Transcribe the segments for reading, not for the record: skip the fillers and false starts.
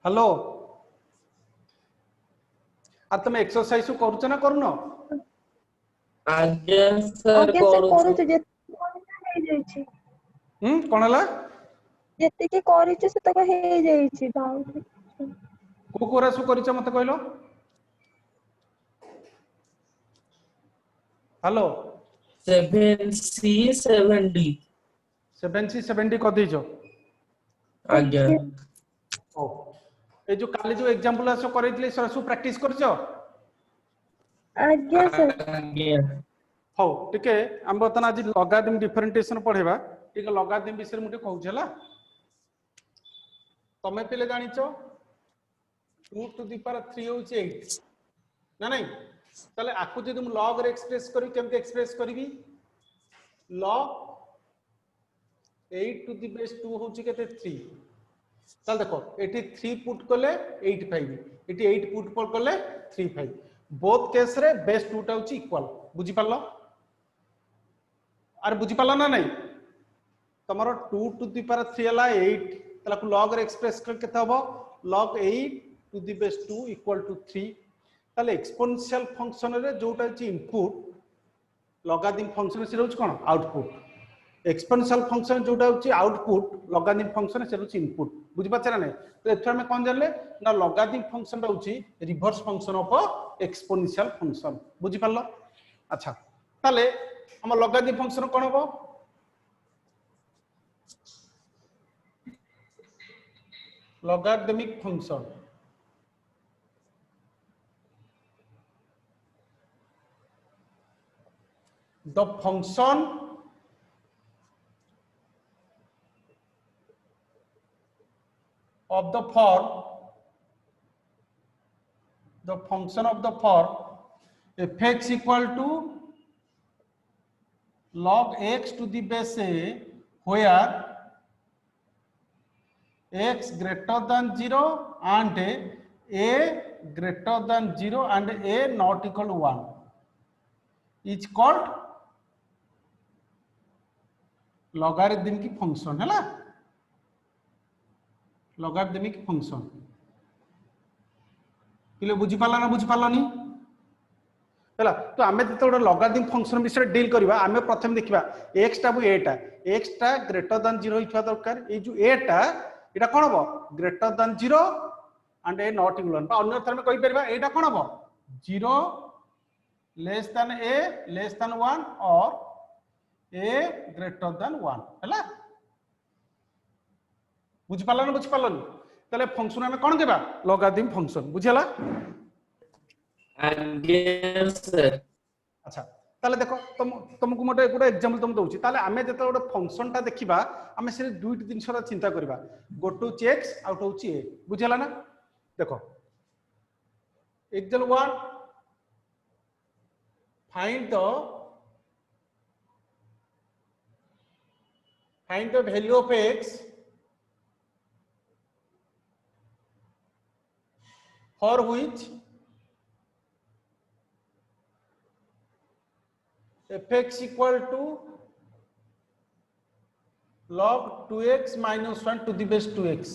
Hello आ तुम exercise करूछ ना करूनो आज्ञा सर करूछु करू जे हे जाई छी कोन हला जते के करिछु से तक हे जाई छी डाउट को कोरा सु करिछ मते कहलो hello 7C 7D 7C 7D कर दीजो आज्ञा ओ ए जो काली जो एग्जांपल आसो करैतले सरसु प्रैक्टिस करछो आज्ञा सर आज्ञा हो टिके हम बतन आज लॉगारिथम डिफरेंशिएशन पढेबा टिके लॉगारिथम विषय मुटे कहूछ हला तमे पिले जानिछो 2 टू द पावर 3 होची 8 ना नहीं ताले आकु जे तुम लॉग रे एक्सप्रेस करी केमते एक्सप्रेस करबी log 8 टू द बेस 2 होची केते 3 चल देखो एटी 3 पुट करले 8 पाइबी एटी 8 पुट करले 3 पाइबी बोथ केस रे बेस 2 टा होची इक्वल बुझी पालो अरे बुझी पालो ना नहीं तमरो 2 टू द पावर 3 हला 8 तला को log रे एक्सप्रेस कर केते हबो log 8 to the base 2 equal to 3 ताले एक्सपोनेंशियल फंक्शन रे जोटा होची इनपुट लॉगारिथम फंक्शन से होची कोन आउटपुट एक्सपोनेंशियल फंक्शन जोटा होची आउटपुट लॉगारिथम फंक्शन से होची इनपुट बुझी पाछरा नै तो एथरा में कोन जानले ना लॉगारिथम फंक्शन होची reverse function of exponential function बुझी पालो अच्छा ताले हम लॉगारिथम फंक्शन कोन हो लॉगारिथमिक function the function of the form fx equal to log x to the base a where x greater than 0 and a greater than 0 and a not equal to 1 is called लॉगारिथमिक function है लॉगारिथमिक function किले बुझी पाला ना बुझी पालानी हैला तो आमे जते गोटे लॉगारिथमिक फंक्शन विषय डील करबा आमे प्रथम देखिबा x टा बु a टा x टा ग्रेटर देन 0 हिथवा दरकार ए जो a टा एटा कोन हबो greater than 0 and a not equal 1 अन्य अर्थन में कहि परबा एटा कोन हबो 0 less than a less than 1 और a greater than 1 हैला बुझ पालो ना बुझ पालो तले फंक्शन में कोन केबा लॉगारिथम फंक्शन बुझियला आज्ञा सर अच्छा ताले देखो तुमको मोटे गोटे एग्जांपल तुम दउची ताले आमे जते गोटे फंक्शन टा देखिबा आमे से दुईटी दिन सरा चिंता करबा गो टू x आउट होची a बुझियला ना देखो example 1 find the value of x for which fx equal to log 2x minus 1 to the base 2x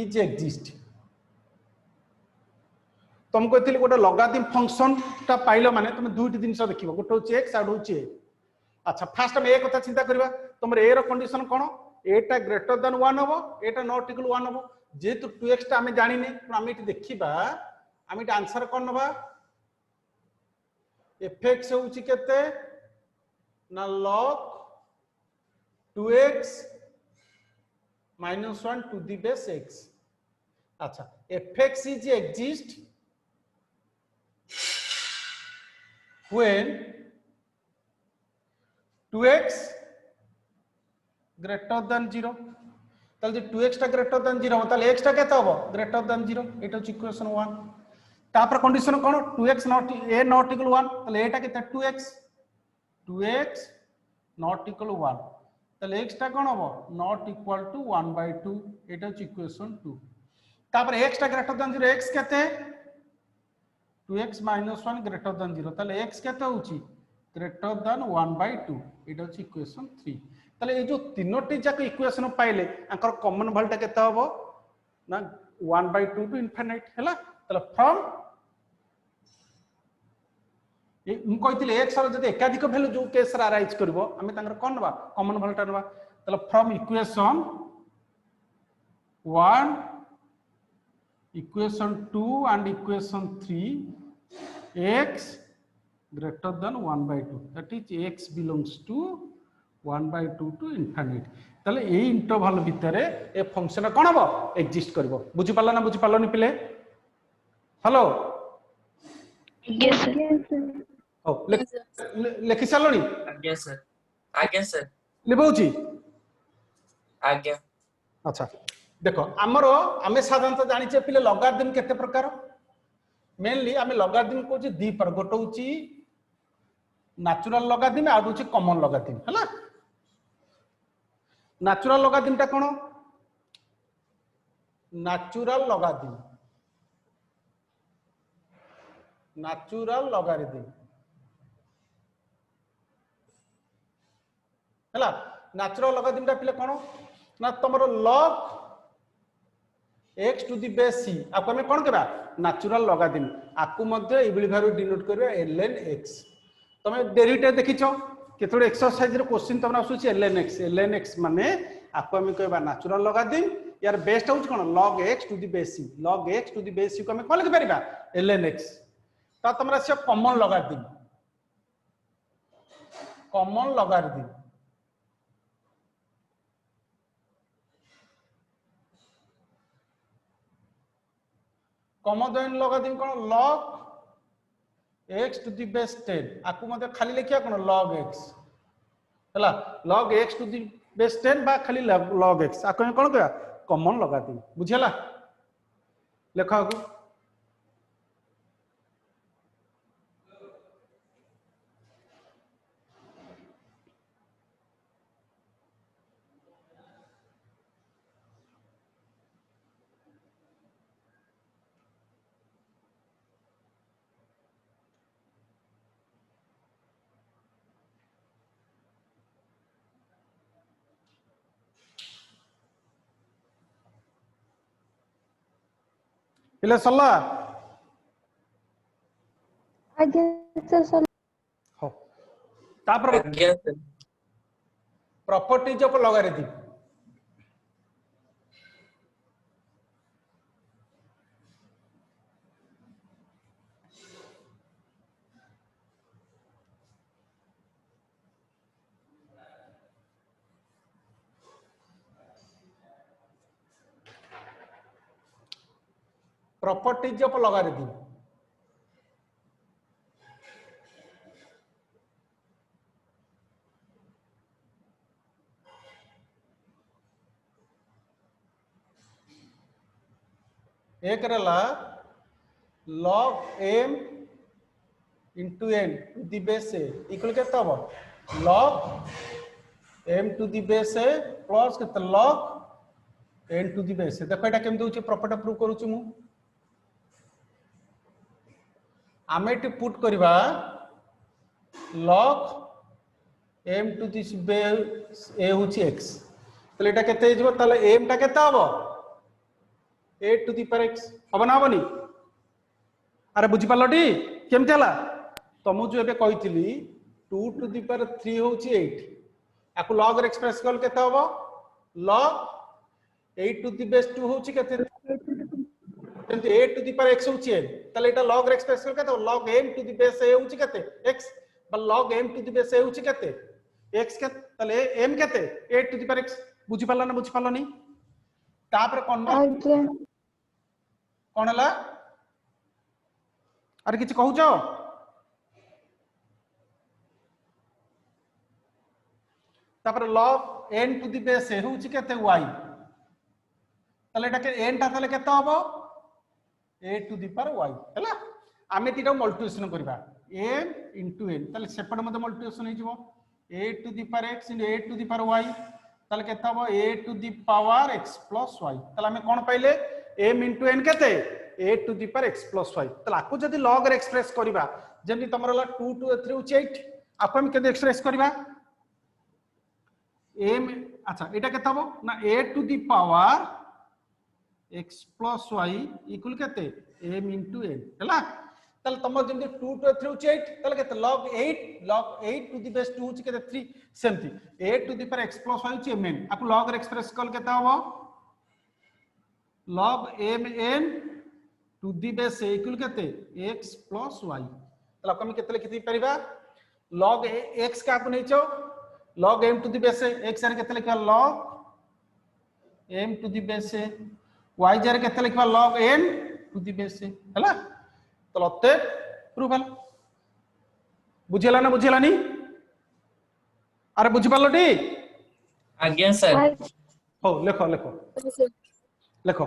is exist तुमको एथिले गोटे लॉगारिथम फंक्शन ता पाइलो माने तुम दुईटी दिन देखिबो गोटे होची x आउट होची a अच्छा फास्ट हम ए कथा चिंता करबा तुमरे ए रो कंडीशन कोन ए टा ग्रेटर देन 1 हबो ए टा नॉट इक्वल 1 हबो जेतु 2x टा हमें जानि नै हम एटी देखिबा हम एटी आंसर कोन नबा fx होची केते ना log 2x minus 1 to the base x अच्छा fx is exist when 2x greater than 0 ताले 2x टा ग्रेटर देन 0 ताले x टा केते हबो ग्रेटर देन 0 एटा छि इक्वेशन 1 तापर condition cone 2x not a not equal 1 ताले एटा केते 2x नॉट इक्वल 1 ताले x टा कोन हबो नॉट इक्वल टू 1/2 एटा छि इक्वेशन 2 तापर x टा ग्रेटर देन 0 x केते 2x minus 1 greater than 0 ताले x केते होची greater than 1/2 एटा होची इक्वेशन 3 ताले ए जो तीनोटी जाक इक्वेशन पाइले आंकर कॉमन वैल्यू केते हबो ना 1/2 टू इनफिनिट हैला तले फ्रॉम मु कहितले x रो जदि एकाधिक वैल्यू जो केस रा अराइज करबो हमें तांकर कोन नबा कॉमन वैल्यू नबा तले from equation 1 equation 2 and equation 3 x greater than 1/2 that is x belongs to 1/2 to infinite तले ए इंटरवल भितरे ए फंक्शन कोन हबो एग्जिस्ट करबो बुझि पाला ना बुझि पालोनी पिले हेलो यस सर ओ लेखि सालोनी आज्ञा सर लिबौची आज्ञा अच्छा देखो हमरो हमें साधारणतः जानि छे पिले लॉगरिथम केते प्रकार मेनली हमें लॉगरिथम को जे दी पर गोटो होची नेचुरल लॉगरिथम आ होची कॉमन लॉगरिथम हैला नेचुरल लॉगरिथम ता कोन नेचुरल लॉगरिथम हैला नेचुरल लॉगरिथम ता पिले कोन ना तमरो log x to the base c आपको हमें कोन करबा नेचुरल लॉगरिथम आपको मध्य एबिली वैल्यू डिनोट करबा ln x तमे डेरिवेटिव देखिछो केतोड एक्सरसाइज रे क्वेश्चन तमरा आसुची ln x माने आपको हमें कहबा नेचुरल लॉगरिथम यार बेस्ट होच कोन log x to the base c log x to the base c को हमें कोन लिख परिबा ln x ता तमरा से कॉमन लॉगरिथम कॉमन लॉगरिथम कोन log x to the base 10 आपको मते खाली लिखिया कोन log x हला log x to the base 10 बा खाली log x आपको कोन कहया कॉमन लॉगरिथम बुझियला लेखा को पिले सल्ला आगे सर हो तापर आज्ञा sir properties of logarithm properties of logarithm एक रहला log m into n to the base a equal केता हो log m to the base a plus केता log n to the base a देखो एटा केम दोची प्रॉपर्टी प्रूव करूची मु आमे T put करबा log m to the base a होची x तले एटा केते हिजबो तले m टा केता हो a to the power x अब ना बनी अरे बुझी पालो टी केमते हला तमु जो एबे कहितली 2 to the power 3 होची 8 आकु log रे एक्सप्रेस कल केते होबो log 8 to the base 2 होची केते केमते 8 to the power x होची तले एटा log रे एक्सप्रेस कल केते log m to the base a होची केते x बा log m to the base a होची केते x के तले m केते 8 to the power x बुझी पाला ना बुझी पालो नी तापर कौन हला अरे किछ कहू जाओ तापर log n to the base a होची केते y तले एटा के n ता तले केते होबो a to the power y हला आमे तीटा मल्टीप्लिकेशन करबा m into n तले सेपट मते मल्टीप्लिकेशन हो जिवो a to the power x into a to the power y तले केते होबो a to the power x plus y तले आमे कोन पाइले m into n केते a to the power x plus y तला को जदी log रे एक्सप्रेस करबा जेमि तमरा 2 to 3 होची 8 आपको हम केते एक्सप्रेस करबा m अच्छा एटा केता हो ना a to the power x plus y equal केते m into n हला ताले तमर जेमते 2 to 3 होची 8 ताले केते log 8 to the base 2 होची केते 3 सेमती 8 to the power x plus y होची mn आपु log रे एक्सप्रेस कल केता हबो log mn to the base equal केते x plus y ताले आपको हम केते लिखि परिबा log x का को nacho log m to the base x रे केते लिखा log m to the base y रे केते लिखा log n to the base हला तो लते प्रूफ हला बुझिला ना बुझिलानी अरे बुझि पालोटी आज्ञा सर हो लेखो लेखो लेखो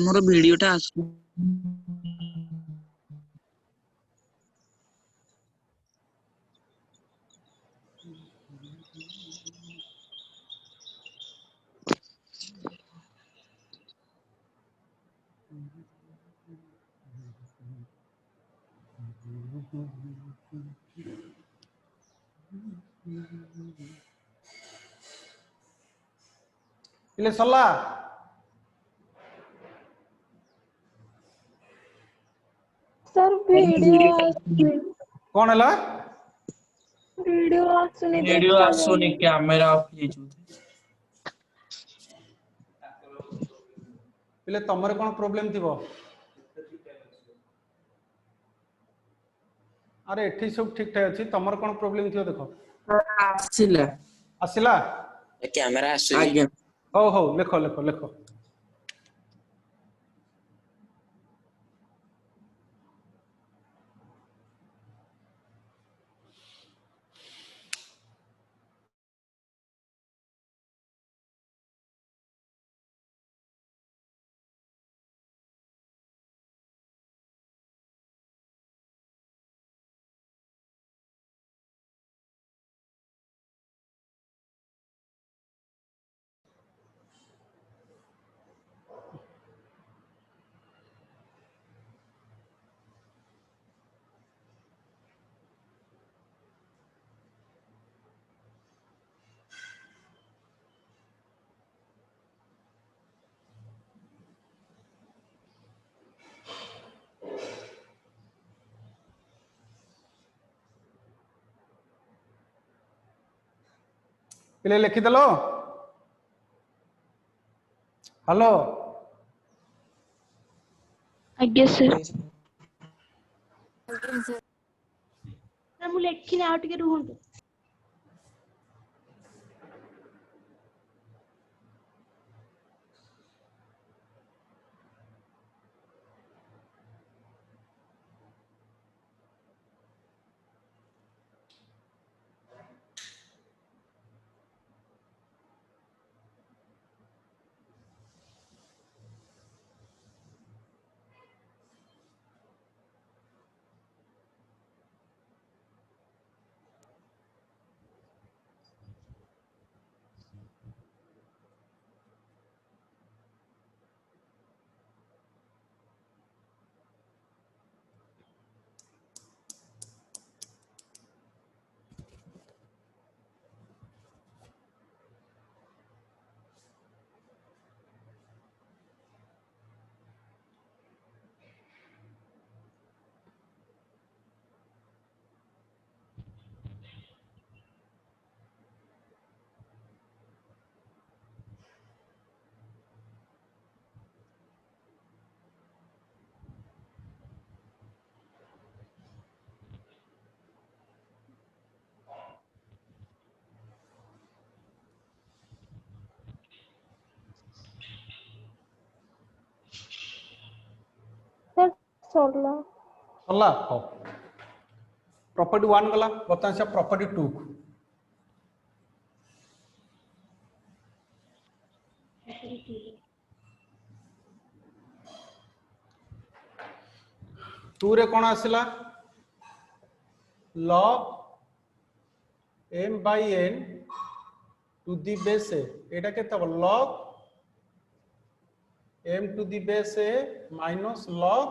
मोर वीडियोटा आसु इले सल्ला सर वीडियो कौन हला वीडियो आसुनी वीडियो आसुनी कैमरा ऑफ ହେଇଛୁ इले तमरे कोन प्रॉब्लम थिबो अरे एठी सब ठीक ठाक अछि तमर कोन प्रॉब्लम थिबो देखो ଆସିଲା आसिला कैमरा आसु आज्ञा हो हो लेखो लेखो लेखो इले लिखि दलो हेलो आज्ञा सर मु लेखिने आ टिके रुहंतु सर सरला हल्ला हो प्रॉपर्टी 1 गला बता से प्रॉपर्टी 2 2 रे कोन आसिला log m by n to the base a एटा केता log m to the base a minus log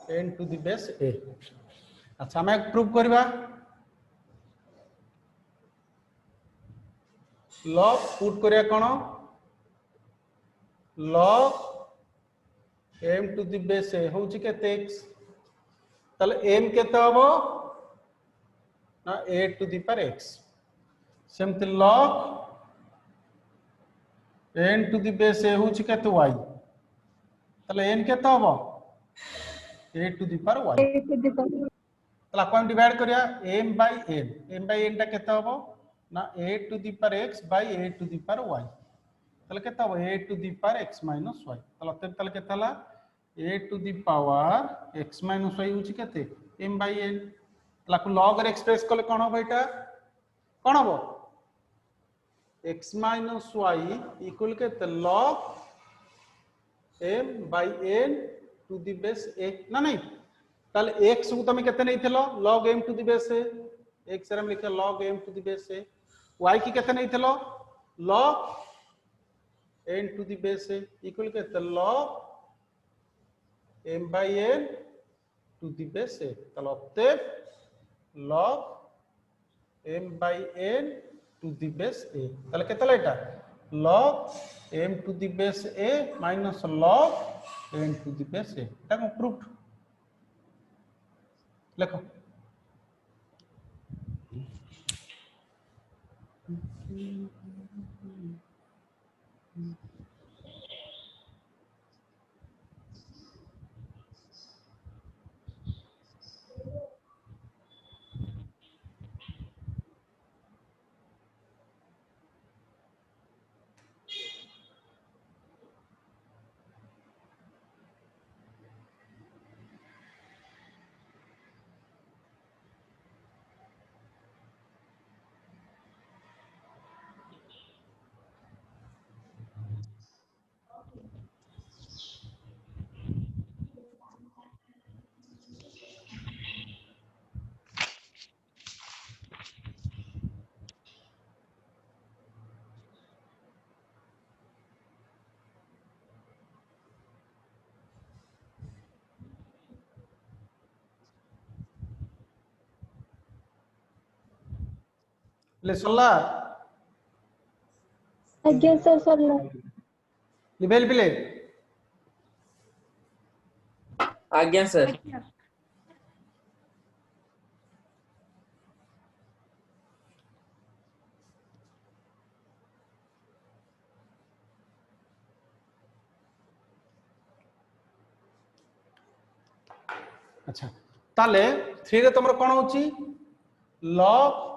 n to the base a। अच्छा मैं प्रूव करबा log पुट करिया कोन log m to the base a होची केते x तले m केते हबो ना a to the power x सेमति log n to the base a होची केते y तले n केते हबो a to the power y A to the power तला कोन डिवाइड करिया m by n टा केते हबो ना a to the power x by a to the power y तले केते हबो a to the power x minus y तला तले केते हला a to the power x minus y होची केते m by n तला को log रे एक्सप्रेस करले कोन हबो एटा कोन हबो x minus y equal केते log m by n to the base a ना नहीं ताले x को तुम केते नैथिलो log m to the base a x रे हम लिखे log m to the base a y की केते नैथिलो log n to the base a equal केते log m by n to the base a ताले अते log m by n to the base a ताले केते एटा log m to the base a minus log n to the base a एटा को proof लिखो ले सल्ला आज्ञा सर सरला लिबेल पिले आज्ञा सर। अच्छा ताले 3 रे तमरो कोन होची log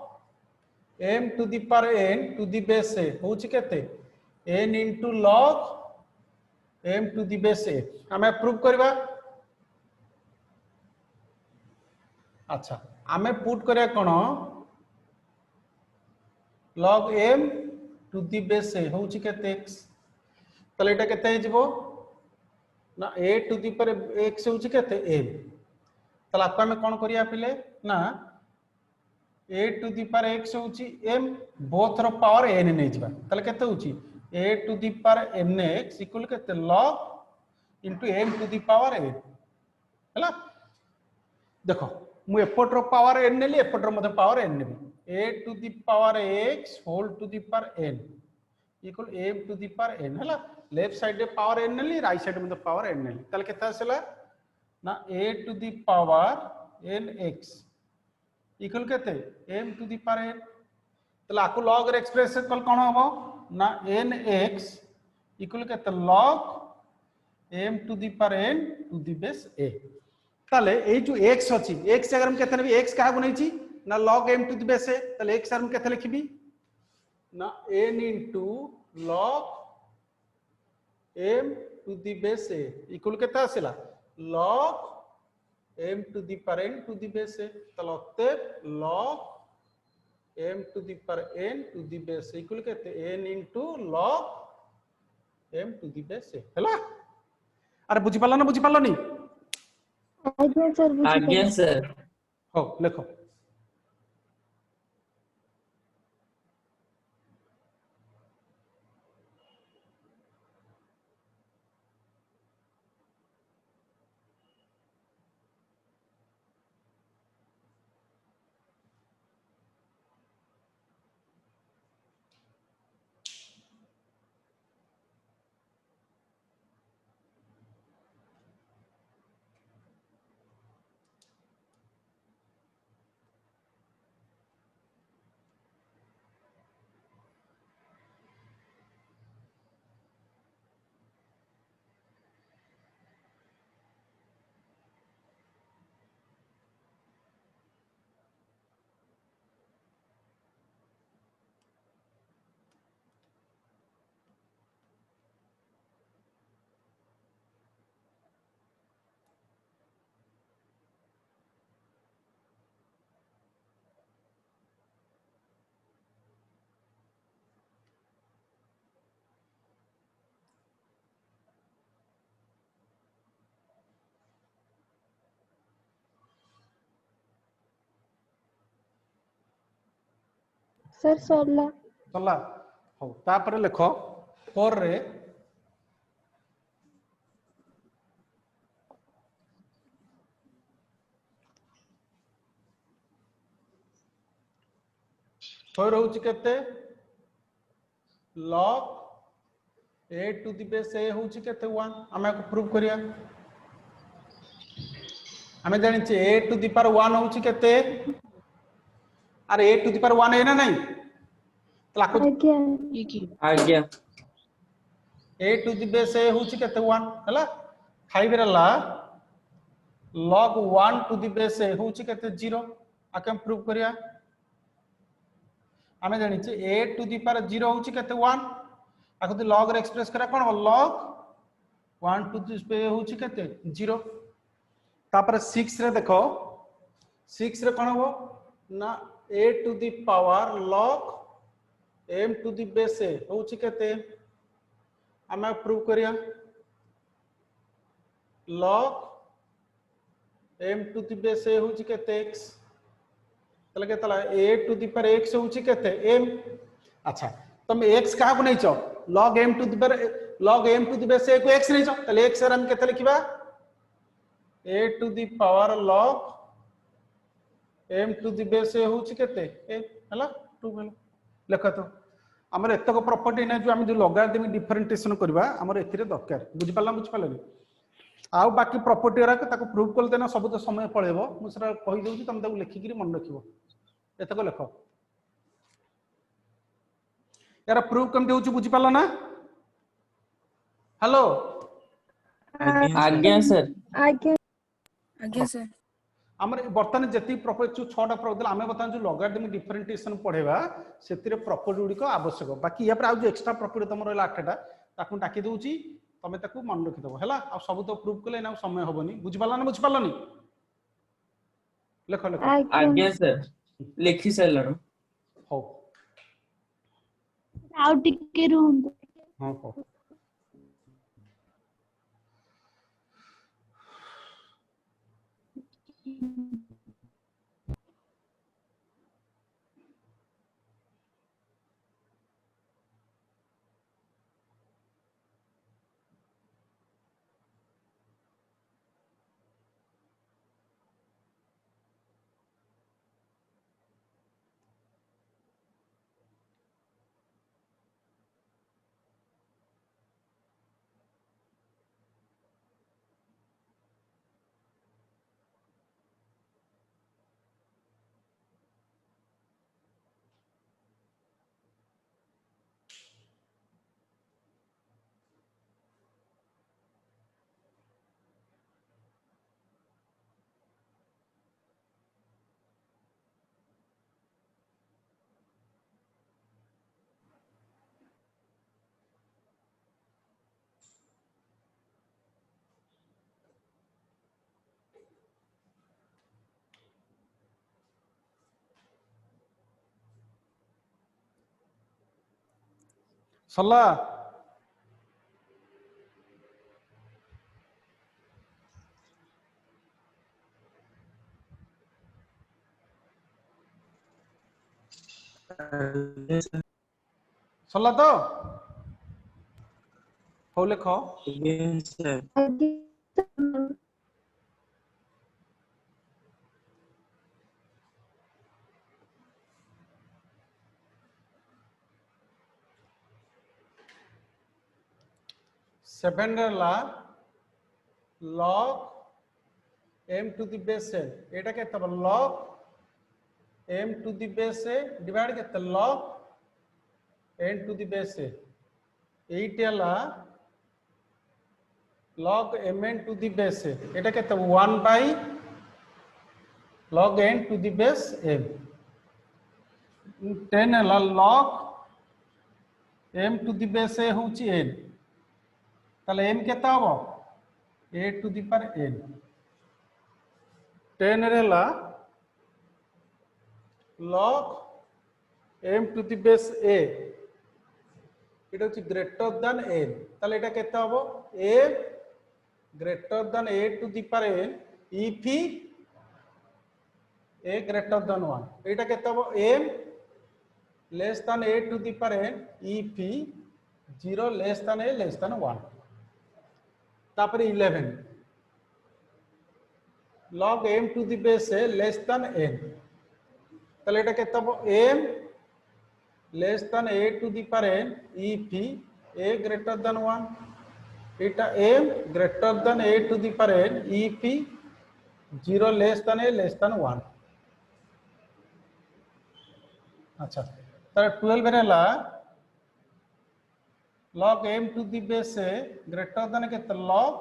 m to the power n to the base a होची केते n into log m to the base a हमें प्रूव करबा अच्छा हमें पुट करिया कोन log m to the base a होची केते x तले एटा केते हिजबो ना a to the power x होची केते m तला आपको हमें कोन करिया पिले ना a to the power x होची m बोथ रो पावर n नै जिबा तले केते होची a to the power nx equal केते log into m to the power n हला देखो मु एपट रो पावर n नेली एपट रो मते पावर n नेबी a to the power x to the the power n equal m to the power n हला left side रे पावर n नेली राइट साइड मते पावर n नेली तले केते आसला ना a to the power nx equal केते m to the power n तला आको log रे एक्सप्रेशन कल कोन हबो ना nx इक्वल केते log m to the power n to the base a ताले ए जो x अछि x अगर हम केते नेबी x का गुनै छी ना log m to the base a ताले x हम केते लिखबी ना n into log m to the base a equal केते आसिला log m to the power n to the base a तलते log m to the power n to the base equal केते n into log m to the base a हला अरे बुझी पाला ना बुझी पालो नी आज्ञा सर बुझी आज्ञा सर। हो लिखो सर सरला चला हो तापर लिख 4 रे फोर होउची केते log a to the base a होउची केते 1 हमें को प्रूव करिया हमें जानि छे a टू द पावर 1 होउची केते अरे a टू द पावर 1 है ना नहीं तला को आज्ञा आज्ञा a to the base a होउची केते 1 हला 5 रहला log 1 to the base a होउची केते 0 आके हम प्रूव करिया हमें जानि छे a टू द पावर 0 होउची केते 1 आको द log रे एक्सप्रेस करा कोन log 1 टू द बेस होउची केते 0 तापर 6 रे देखो 6 रे कोन हो ना a to the power log m to the base a होउची केते हमें प्रूव करिया log m to the base a होउची केते x तले केतला a to the power x होउची केते m अच्छा तुम x का को नै छ log m to the power log m to the base a को x नै छ तले x रे हम केते लिखिबा a to the power log m to the base a होउची केते a हला 2 भेल लेख तो हमर एतक प्रॉपर्टी नै जो हम जो लॉगरिथमिक डिफरेंशिएशन करबा हमर एथिरे दरकार बुझि पालनी आउ बाकी प्रॉपर्टी रा ताको प्रूव कर देना सब तो समय पळेबो मु सरा कहि दउची तुम ताको लिखि गिरी मन रखिबो एतक लेख यार प्रूव कम देउची बुझि पालो ना हेलो आज्ञा सर आज्ञा सर हमर बर्तन जति प्रॉपर्टी जो 6टा प्रॉपर्टी हमें बता जो लॉगरिथमिक डिफरेंशिएशन पढेबा सेतिरे प्रॉपर्टी गुडी को आवश्यक बाकी या पर आ जो एक्स्ट्रा प्रॉपर्टी तमर रहला 8टा ताकू टाकी दउची तमे ताकू मन रखि दबो हैला आ सब तो प्रूव कले ना समय होबनी बुझ पालनी लेख लेख आज्ञा सर लिखि सैलर हो आउ टिके रुहंतु हां हो सल्ला सल्ला तो हो लेख सेवन ला log m to the base a एटा केते log m to the base a divide केते log n to the base a एटा ला log mn to the base a एटा केते 1 by log n to the base m 10 ला log m to the base a होची n ताले m केता हो a to the power n 10 रहला log m to the base a इटा होची ग्रेटर देन n ताले एटा केता हो a greater than a to the power n if a greater than 1 एटा केता हो m less than a to the power n if 0 less than a less than 1 तापर 11 log m to the base a less than n ताले एटा केते हो m less than a to the power n if a greater than 1 एटा m greater than a to the power n if 0 less than a less than 1 अच्छा तर 12 रेला log m to the base a greater than केते log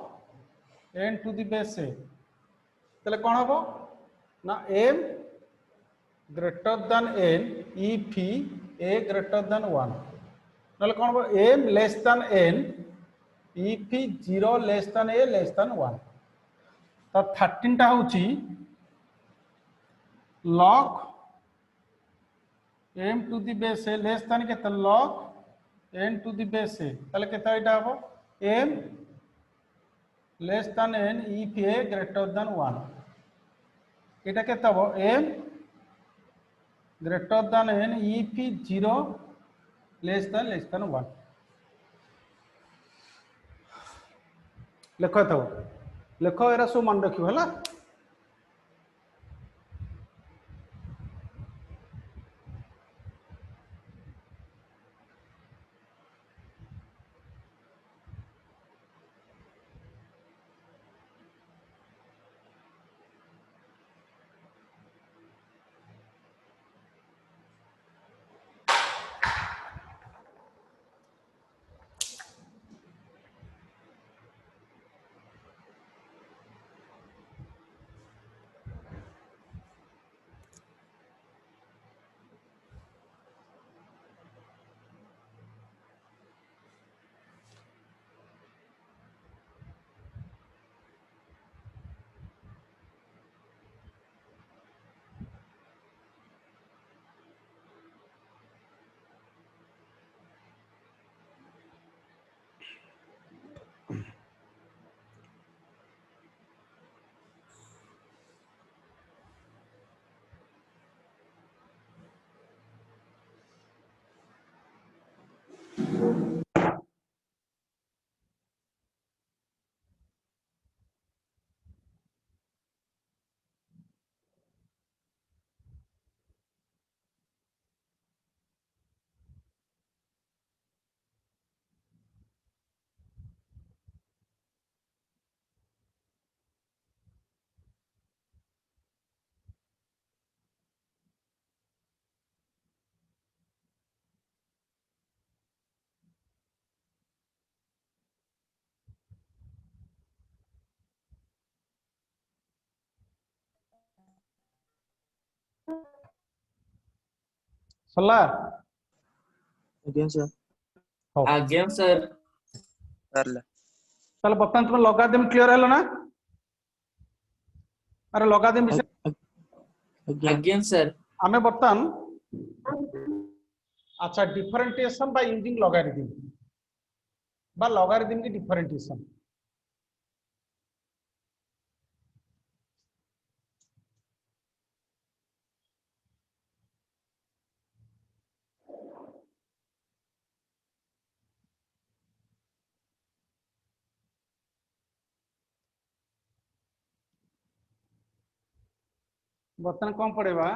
n to the base a तले कोन हबो ना m greater than n if a greater than 1 नले कोन हबो m less than n if 0 less than a less than 1 तो 13 टा होची log m to the base a less than केते log n to the base a तले केते एटा हबो m less than n if a greater than 1 एटा केते हबो m greater than n if 0 less than 1 लेखो तो लेखो एरा सब मन रखियो हला सला ଆଜ୍ଞା ସାର୍ हो आज्ञा सर ସାରିଲା ताले बर्तमान तुम लॉगारिथम क्लियर हलो ना अरे लॉगारिथम विषय ଆଜ୍ଞା आज्ञा सर आमे बर्तमान अच्छा डिफरेंशिएशन बाय यूजिंग लॉगारिथम बा लॉगारिथम की डिफरेंशिएशन बर्तमान कौन पड़ेगा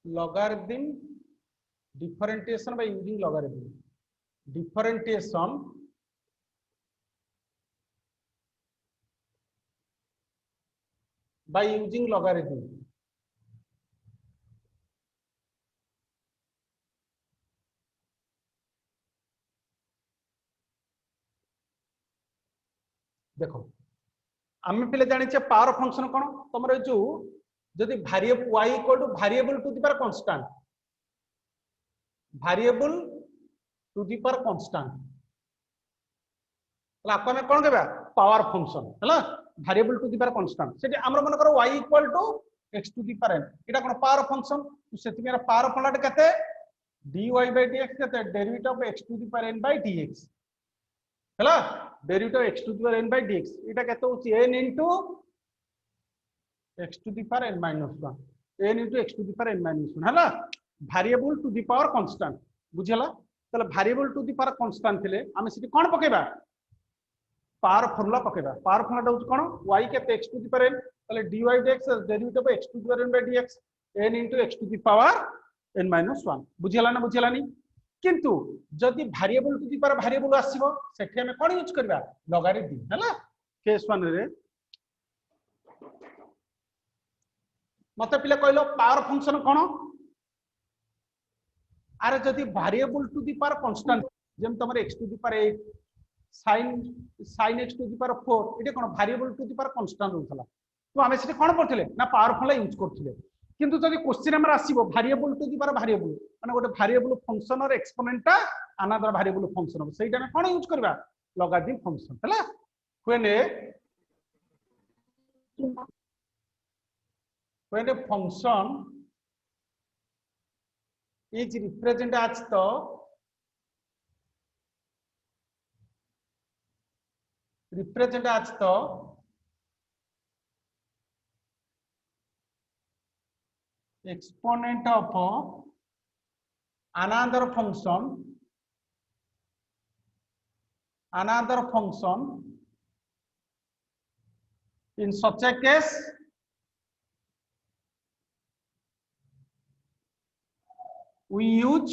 logarithm differentiation by using logarithm differentiation by using logarithm देखो आम पे जाने पावर फंक्शन कौन तुम जो जदि variable y equal to variable to the power constant variable to the power constant आपको हमें कौन कहबा पावर फंक्शन हैला variable to the power constant सेठी हमर मन करो y equal to x to the power n एटा कोन पावर फंक्शन सेठी मेरा पावर फॉर्मूला केते dy by dx केते derivative of x to the power n by dx हैला derivative of x to the power n by dx एटा केते होची n into x to the power n minus 1 n into x to the power n minus 1 हैला variable to the power constant बुझला तले variable to the power constant थिले आमे city कोन पकेबा power formula पकेबा power formula दउछ कोन y के x to the power n तले dy dx derivative x to the power n by dx n into x to the power n minus 1 बुझला ना बुझलानी किंतु जदि variable to the power variable आसीबो सेठी हमें कोन use करबा logarithm हला case 1 रे मते पिले कहलो पावर फंक्शन कोन अरे जदि variable to the power constant जेम तमरे x to the power 8 sin x to the power 4 इटे कोन variable to the power constant होतला तो हमें सेठी कोन पड़थिले ना पावर फंक्शन यूज करथिले किंतु जदि क्वेश्चन हमर आसीबो variable to the power variable माने गोटे वेरिएबल फंक्शन और एक्सपोनेंट टा अनदर वेरिएबल फंक्शन सेटा में कोन यूज करबा लॉगरिथम फंक्शन हला when a function is represented as the exponent of another function in such a case we use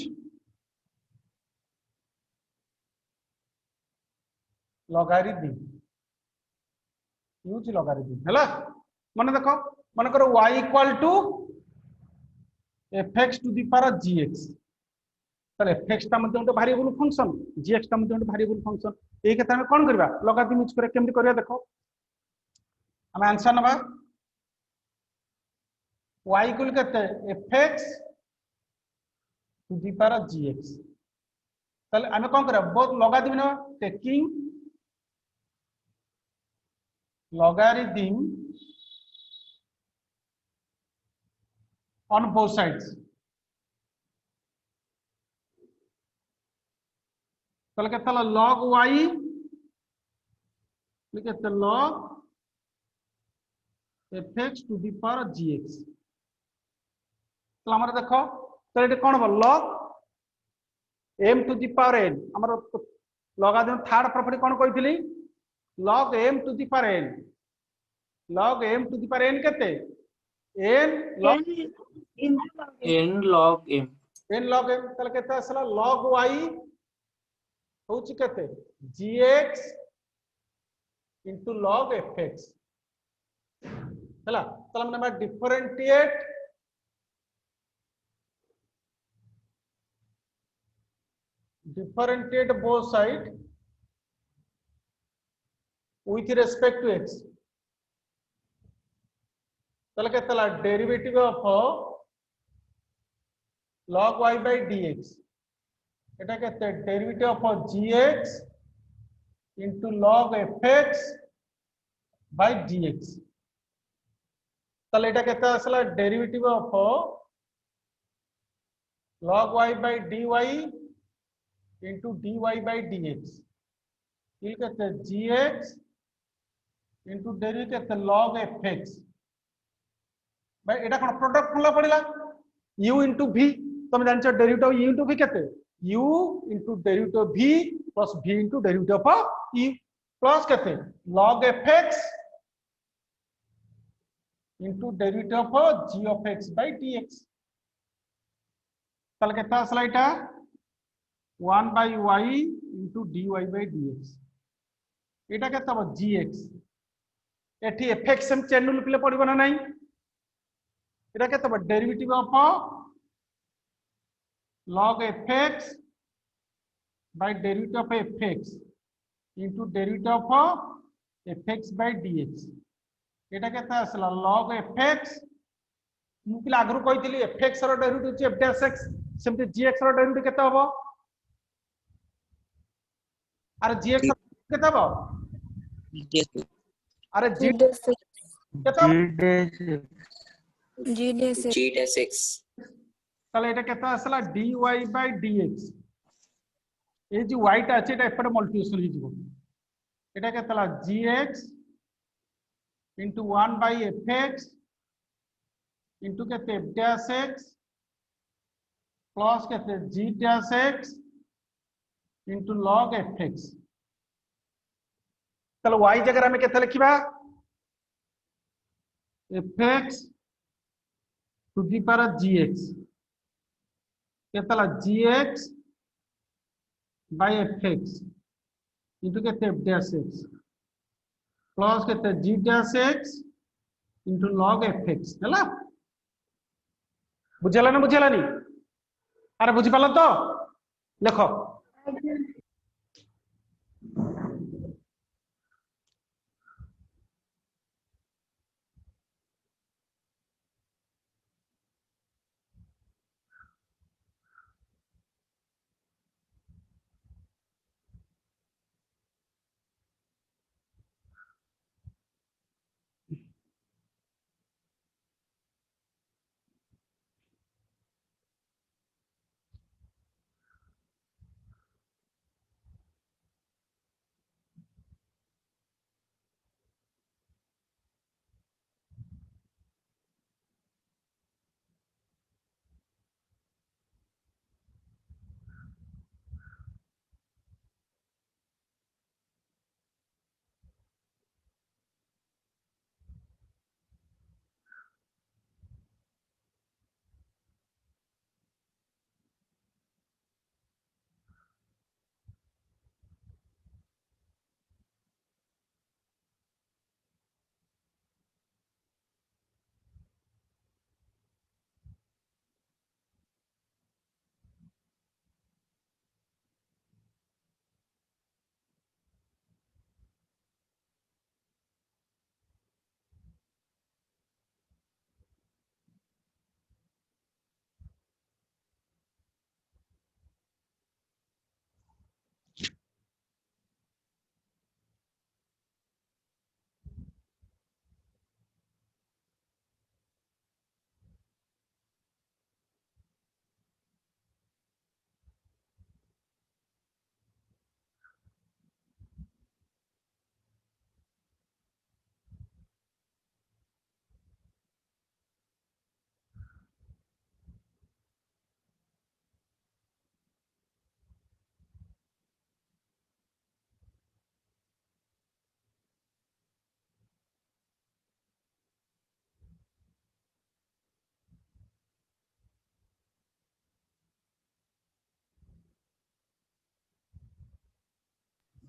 logarithm हैला माने देखो माने करो y equal to fx to the power gx तले fx ता मध्ये उंटे वेरिएबल फंक्शन gx ता मध्ये उंटे वेरिएबल फंक्शन ए केता हम कोन करबा logarithm यूज करे केमति करबा देखो हम आंसर नबा y इक्वल केते fx to the power gx तले हमें कोन करबा बोथ logarithm न taking logarithm on both sides तले केतला log y लिखते log fx to the power gx तले हमर देखो तो ये कौन log m to the power n हमर logarithm थर्ड प्रॉपर्टी कौन कहितली log m to the power n log m to the power n केते n log m तले केते असला log y होची केते gx into log fx हला तले हमने differentiate both sides with respect to x तले केतला derivative of log y by dx एटा केते derivative of gx into log fx by dx तले एटा केते असला derivative of log y by dy into dy by dx ये कहते हैं gx into डेरिवेटिव कहते हैं log fx भाई एटा कोन प्रोडक्ट फॉर्मूला पड़िला u into v तुम जानछो डेरिवेटिव u into v कहते u into derivative v plus v into derivative of u plus कहते log fx into derivative of g of x by dx तल कहता असला एटा 1 by y into dy by dx एटा केता हो gx एठी fx हम चेन लिखले पड़िबो ना नाही एटा केता हो derivative of log fx by derivative of fx into derivative of fx by dx एटा केता असला log fx मुकिला आगरु कहितली fx रो डेरिवेटिव छि f dash x सेमते gx रो डेरिवेटिव केता हो अरे gx केता हो अरे g केता g dash x ताले एटा केता असला dy by dx A J y टा अछि एटा एपटे मल्टिप्लिकेशन हि जिवो एटा केतला gx into 1 by fx into केते f dash x प्लस केते g dash x into log fx तले y जगह में केते लिखिबा fx to the power gx केतला gx by fx into केते f dash x प्लस केते g dash x into log fx हैला बुझला ना बुझलानी अरे बुझी पाल तो लिखो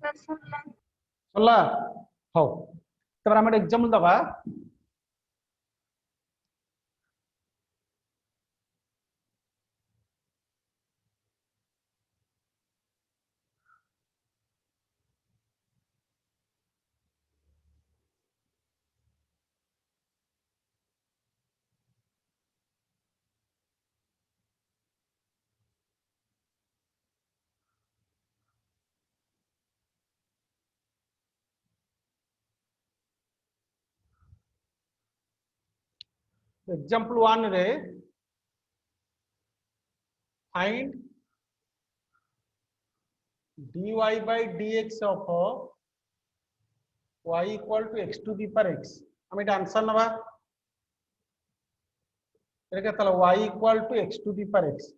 चला हो तब हम एग्जांपल दबा एग्जांपल 1 रे find dy by dx of y equal to x to the power x हम एटा आंसर नबा एटा तला y equal to x to the power x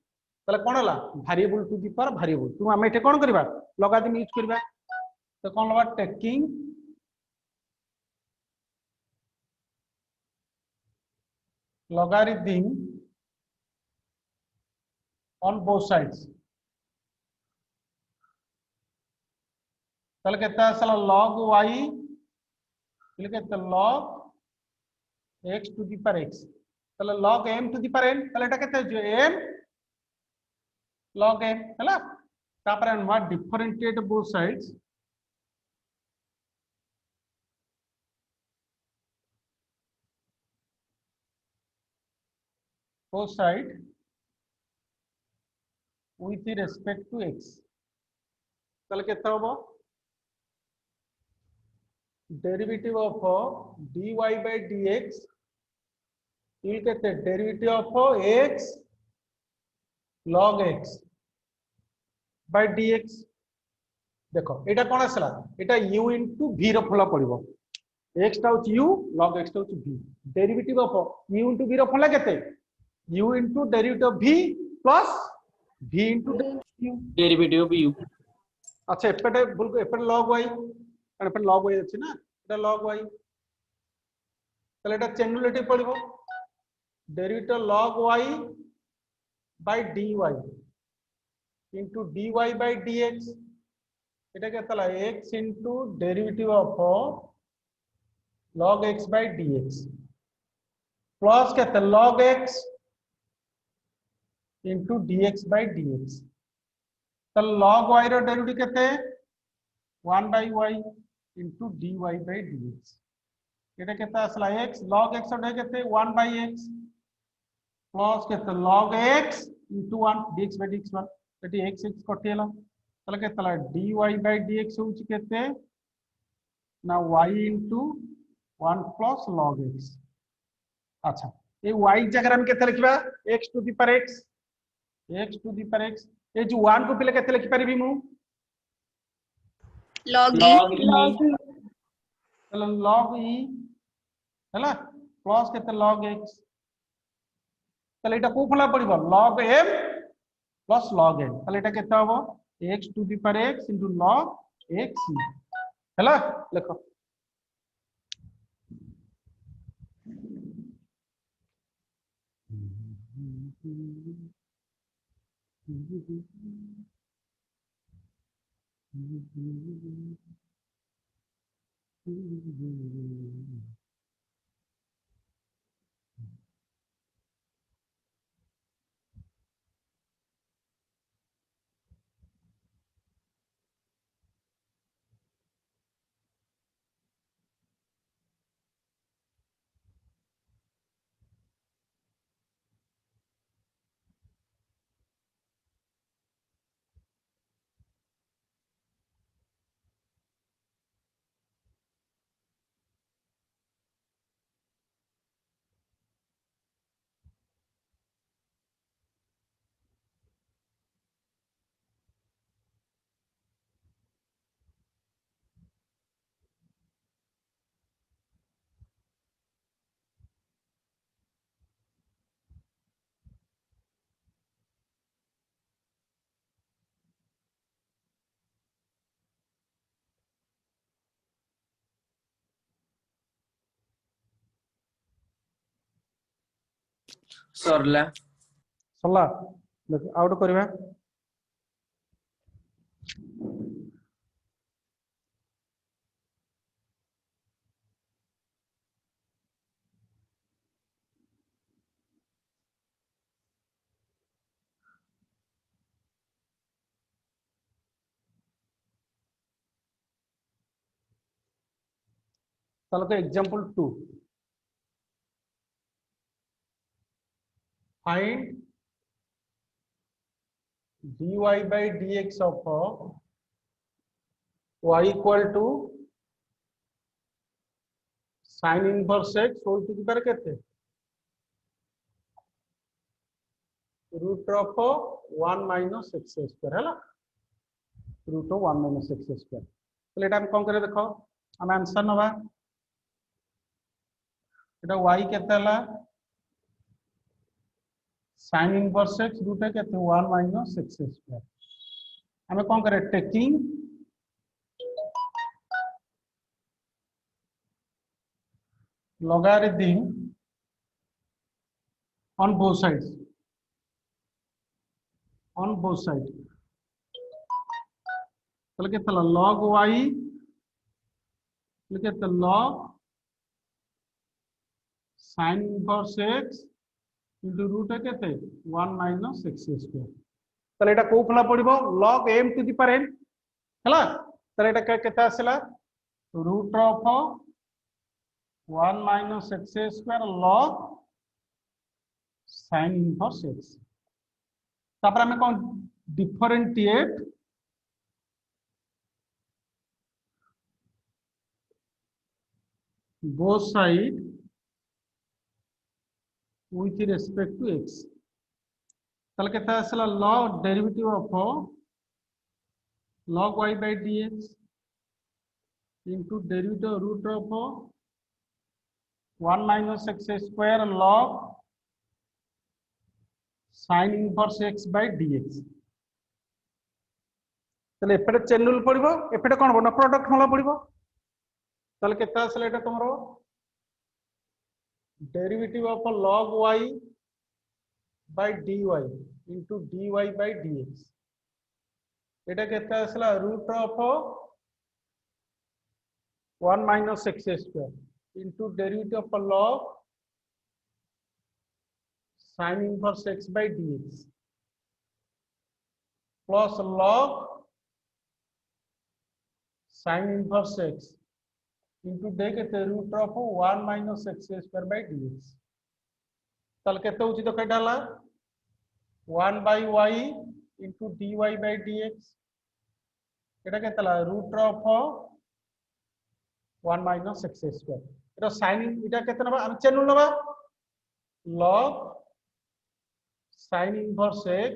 तला कोन हला variable to the power variable तुम हम एटा कोन करबा लगादिम यूज करबा तो कोन लबा taking logarithm on both sides तल कहता है साला log y फिर कहता है log x to the power x तल log m to the power n तल एटा कहता है जो m log m हैला तापर हम what differentiate both sides both side with respect to x तल केता होबो derivative of dy by dx इल केते derivative of x log x by dx देखो एटा कोन आसला एटा u into v रो फला पड़िबो x टा होची u log x टा होची v derivative of u into v रो फला केते u into derivative of v plus v into u derivative of u अच्छा एपटे बोल एपटे log y कारण एपटे log y अछि ना एटा log y तले एटा चेन रिलेटिव पड़िबो derivative log y by dy into dy by dx এটা কেতলা x into derivative of log x by dx plus केते log x into dx by dx तो log y रो derivative केते 1 by y into dy by dx এটা केते असला x log x रो केते 1 by x plus केते log x into 1 dx by dx 1 eighty x x कटियला तले केतला dy by dx होउची केते ना y into 1 plus log x अच्छा ये y जगह हम केते लिखबा x to the power x x to the power x ये जो 1 को पहले केते लिखि परिबी मु log log e e चलो log e हैला प्लस केते log x तले एटा को फला पड़िबो log m plus log n तले एटा केते हबो x to the power x into log x हैला लिखो सरला सरला देख आउट करबा चलो तो example 2 find dy by dx of y equal to sin inverse x whole to the power केते root of 1 minus x square हैला root of 1 minus x square तो एटा हम कोन करे देखो हम आंसर नबा एटा y केते हला sin inverse x root केते 1 minus x square हमें कोन करे taking logarithm on both sides तो केते हला log y केते log sin inverse x into root केते 1 minus x square तले एटा को फला पड़िबो log m to the power n हला तले एटा केते आसला root of 1 minus x square log sin inverse x तापर हमें कोन differentiate both side with respect to x तले केते आसला log derivative of log y by dx into derivative root of 1 minus x square log sin inverse x by dx তাহলে এপটে chain rule পড়িব এপটে কোন বনা product ফল পড়িব তাহলে কেতে আসলে এটা তোমার derivative of log y by dy into dy by dx এটা কেতে আসলে root of 1 minus x square into derivative of log sin inverse x by dx plus log sin inverse x into the root of 1 minus x square by dx তাহলে কেতে হচ্ছে দেখো এটা হলা 1 by y into dy by dx এটা কেতে হলা root of 1 minus x square এটা sin এটা কেতে নেবা আমি চেন রুল নেবা log sin inverse x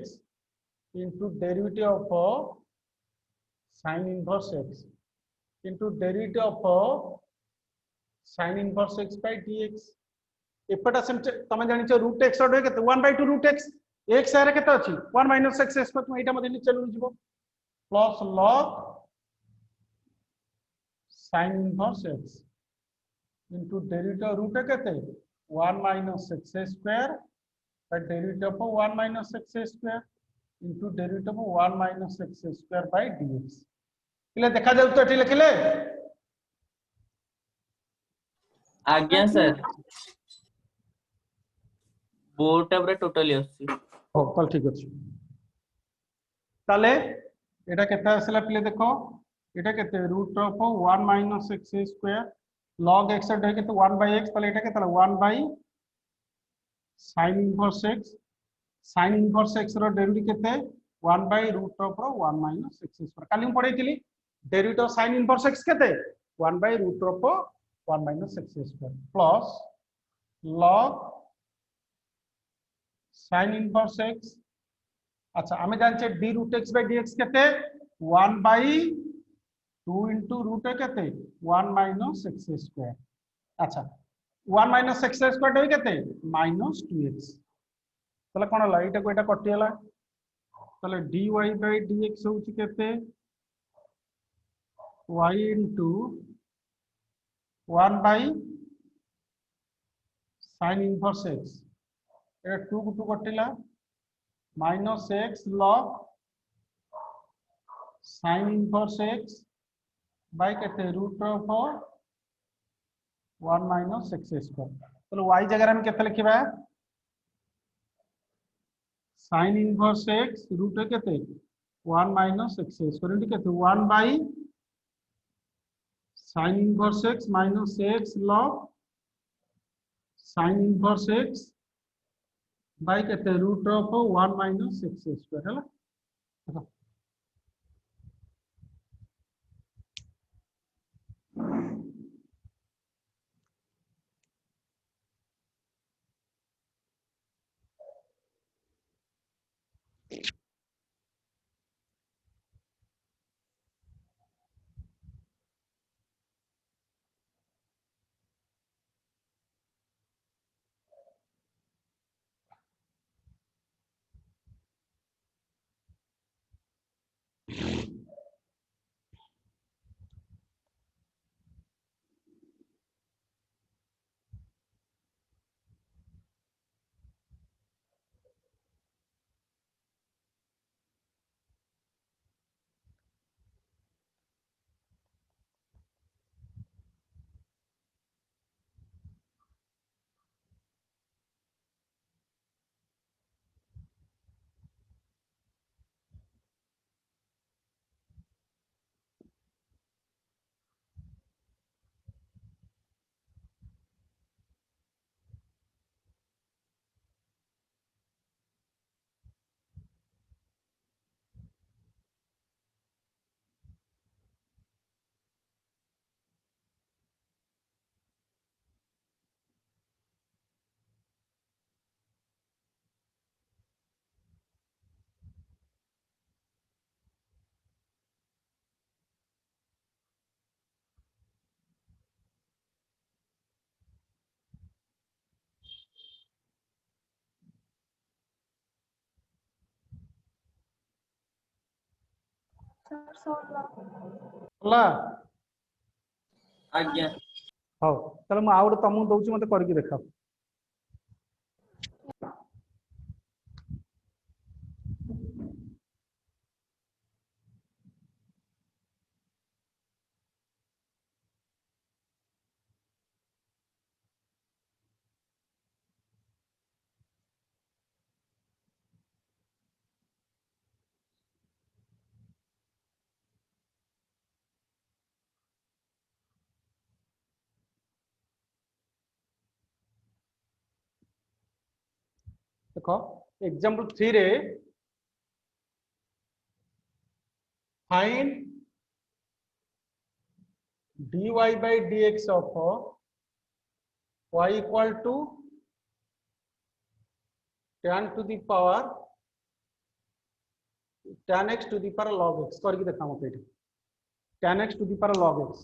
into derivative of sin inverse x into derivative of sin inverse x by dx एपटा तमे जानिछ रूट x रो केते 1 by 2 root x x आरे केते अछि 1 minus x स्क्वायर तुम एटा मध्ये निचे लुन जिवो plus log sin inverse x into derivative root केते 1 minus x square by derivative of 1 minus x square into derivative of 1 minus x square by dx इले देखा जाउ तो एठी लिखले आज्ञा सर बोर्ड रे टोटली आसी हो तल ठीक अछि ताले एटा केते आसला पिले देखो एटा केते root of 1 minus x square log x रे केते 1 by x ताले एटा केते 1 by sin inverse x रो डेरिवेटिव केते 1 by root of 1 minus x square काली हम पढैतिली derivative of sin inverse x केते 1 by root of 1 minus x square plus log sin inverse x अच्छा हमें जानछे d root x by dx केते 1 by 2 into root केते 1 minus x square अच्छा 1 minus x square होई केते minus 2x तले कोन हला एटा को एटा कटि हला तले dy by dx होउची केते y into 1 by sin inverse x एटा 2 को 2 कटिला minus x log sin inverse x by केते root of 1 minus x square तो y जगह हम केते लिखिबा sin inverse x root केते 1 minus x square into केते 1 by sin inverse x minus x log sin inverse x by केते root of 1 minus x square है ना ହେଲା ଆଜ୍ଞା ହଉ ତାହେଲେ ମୁଁ ଆଉ ଗୋଟେ ତମକୁ ଦଉଛି ମତେ କରିକି ଦେଖାଅ ଦେଖ एग्जांपल 3 रे find dy by dx of y equal to tan to the power tan x to the power log x करके देखा मत एठी tan x to the power log x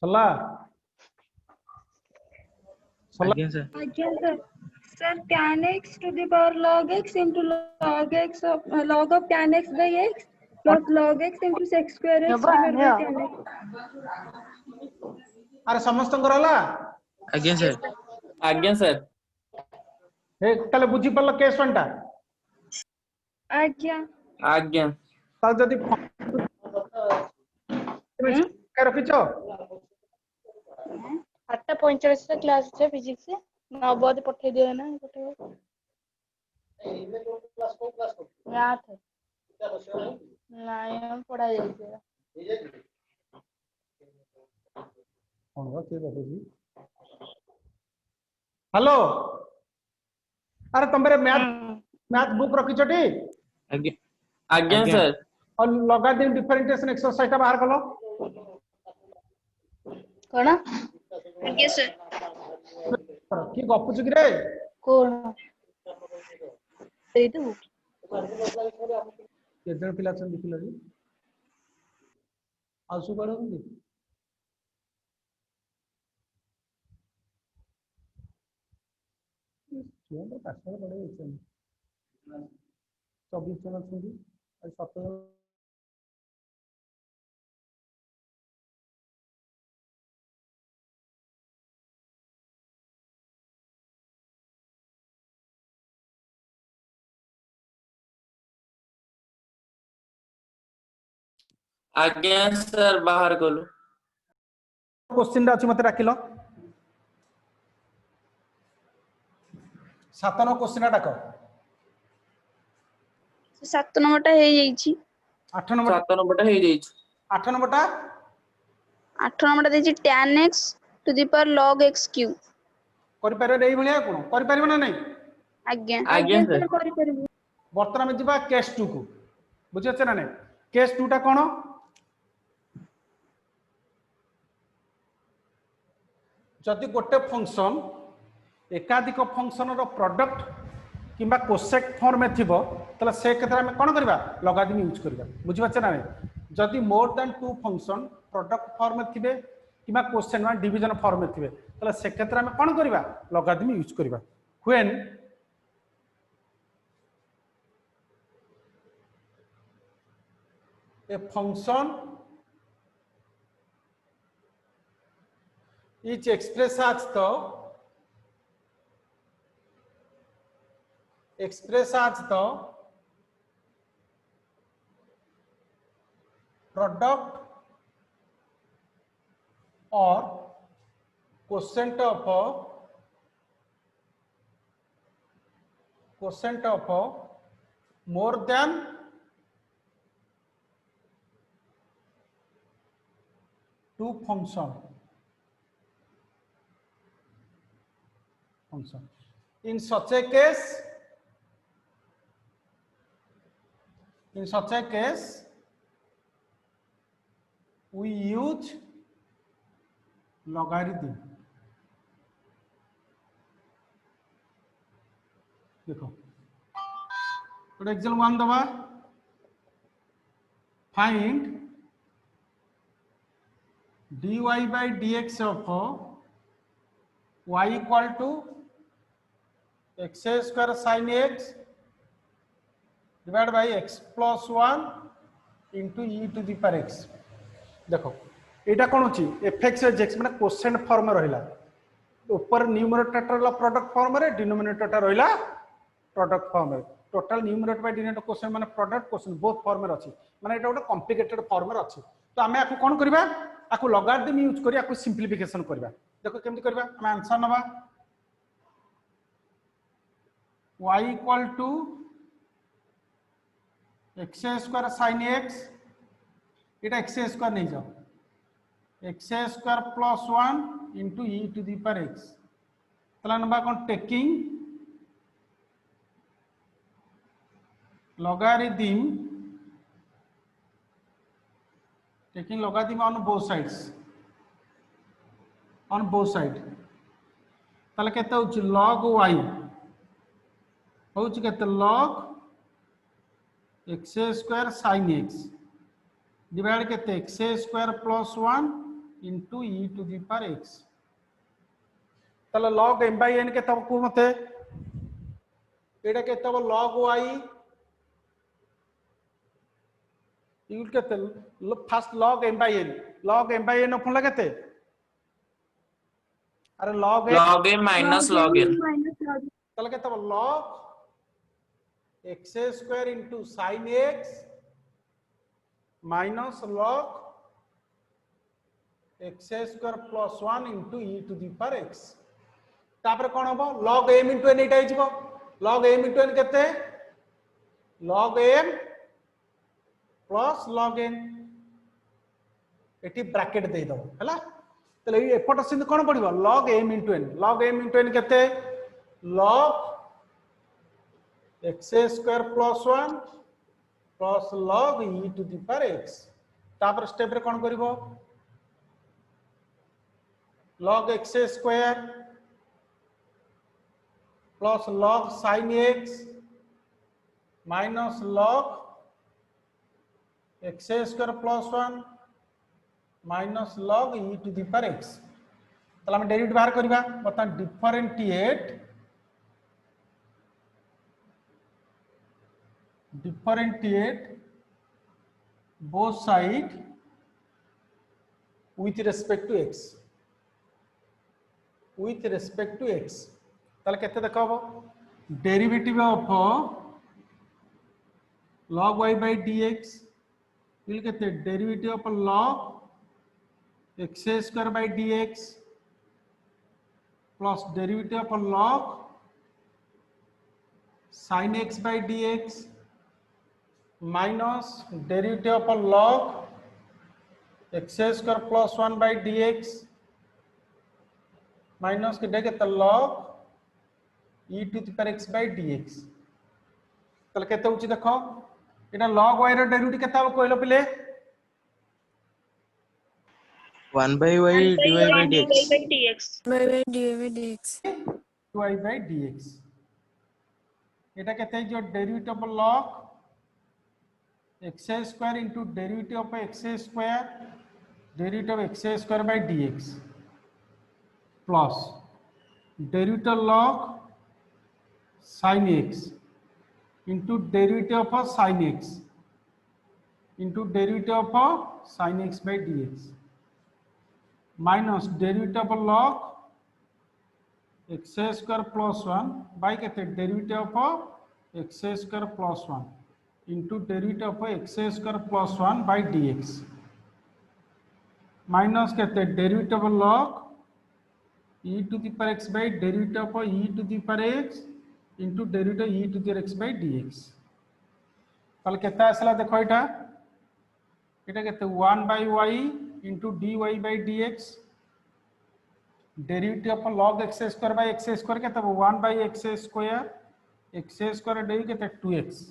चला चला ଆଜ୍ଞା ସାର୍ ଆଜ୍ଞା sir. Sir, tan x to the power log x into log x of log of tan x by x plus log x into sec square x divided by tan x. अरे समस्त करला ଆଜ୍ଞା sir ଆଜ୍ଞା sir हे ताले बुझी पड़ला case वनटा ଆଜ୍ଞା. ଆଜ୍ଞା ताल जदी ହୁଁ? के रखिछो 8:45 क्लास है फिजिक्स से 9 पठे दियो ना पठे मैथ नहीं हम पढ़ा जाइए कौन बा के रखिछी हेलो अरे तुमरे मैथ मैथ बुक रखिछोटी ଆଜ୍ଞା ଆଜ୍ଞା ଆଜ୍ଞା ସାର୍ और लगा दिन डिफरेंशिएशन एक्सरसाइज टा बाहर कलो कौन ଆଜ୍ଞା sir. की गपुछु कि रे कौन सही तो केजन पिला छन लिखिलो जी आसु करो नी क्यों तो पासवर्ड बड़े छन 24 जन छन आज 7 जन आज्ञा सर बाहर कलु क्वेश्चन रे अछि मते डाकिलो 7 नंबर क्वेश्चन डाक 7 नंबरटा हेई जाईची 8 नंबर 7 नंबरटा हे जाइछ 8 नंबरटा 8 नंबरटा देची tan x to the power log x cube करि पारे एई भलिया कोन करि पारिबो ना नहीं आज्ञा आज्ञा सर सर करि परिबो वर्तमान में जिबा केस 2 को बुझियछ ना नहीं केस 2 टा कोन जदि गोटे फंक्शन एकाधिक फंक्शन रो प्रोडक्ट किंबा कोसेक फॉर्म में थिबो तला से क्षेत्र में कोन करबा लॉगरिथम यूज करबा बुझियछ ना नहीं जदि more than 2 function product form में थिबे किंबा क्वेश्चन वन डिवीजन फॉर्म में थिबे तला से क्षेत्र में कोन करबा लॉगरिथम यूज करबा when a function is expressed as the product or quotient of more than two function in such a case we use logarithm देखो तो एग्जांपल 1 दबा find dy by dx of y equal to x square sin x divided by x plus 1 into e to the power x देखो एटा कोन होची fx x माने quotient form में रहिला ऊपर numerator ला product form रे डिनोमिनेटर रहिला product form रे total numerator by denominator quotient माने प्रोडक्ट क्वोशेंट बोथ फॉर्म में अछि माने एटा गोटे कॉम्प्लिकेटेड फॉर्म में अछि तो हमें आकु कोन करबा आकु लॉगरिथम यूज करी आकु सिंपलीफिकेशन करबा देखो केमति करबा हम आंसर नबा y equal to x square sin x Etah x square नहीं जाओ x square plus 1 into e to the power x तला नबा कोन taking logarithm on both sides ताले केते होची log y होची केते log x square sin x divide केते x square plus 1 into e to the power x ताले log m by n केते को मते एटा केते log y इक्वल केते first log m by n अपन लगते अरे log log a minus log n तले केते log x square into sin x minus log x square plus 1 into e to the power x तापर कोन होबो log m into n एटा हिजबो log m into n केते log m plus log n एटी bracket दे दो हला तले एपट सिंध कोन पड़िबो log m into n केते log x square plus 1 plus log e to the power x तापर स्टेप रे कोन करिवो log x square plus log sin x minus log x square plus 1 minus log e to the power x तला हम derivative बाहर करबा बता differentiate both side with respect to x ताले केते देखबो derivative of log y by dx will केते derivative of log x square बाय dx plus derivative of log sin x by dx minus derivative of log x square plus 1 by dx minus के केते log e to the power x by dx तले केते होची देखो एटा log y रो derivative केते हो कहलो पिले 1 by y dy by dx. dx 2y by dx एटा केते जो derivative of log x square into derivative of x square derivative of x square by dx plus derivative log sin x into derivative of sin x into derivative of sin x by dx minus derivative of log x square plus 1 by कहते derivative of x square plus 1 into derivative of x square plus 1 by dx minus कहते derivative of log e to the power x by derivative of e to the power x into derivative e to the x by dx ताले केता आसला देखो एटा केते 1 by y into dy by dx derivative of log x square by x square केते 1 by x square dy केते 2x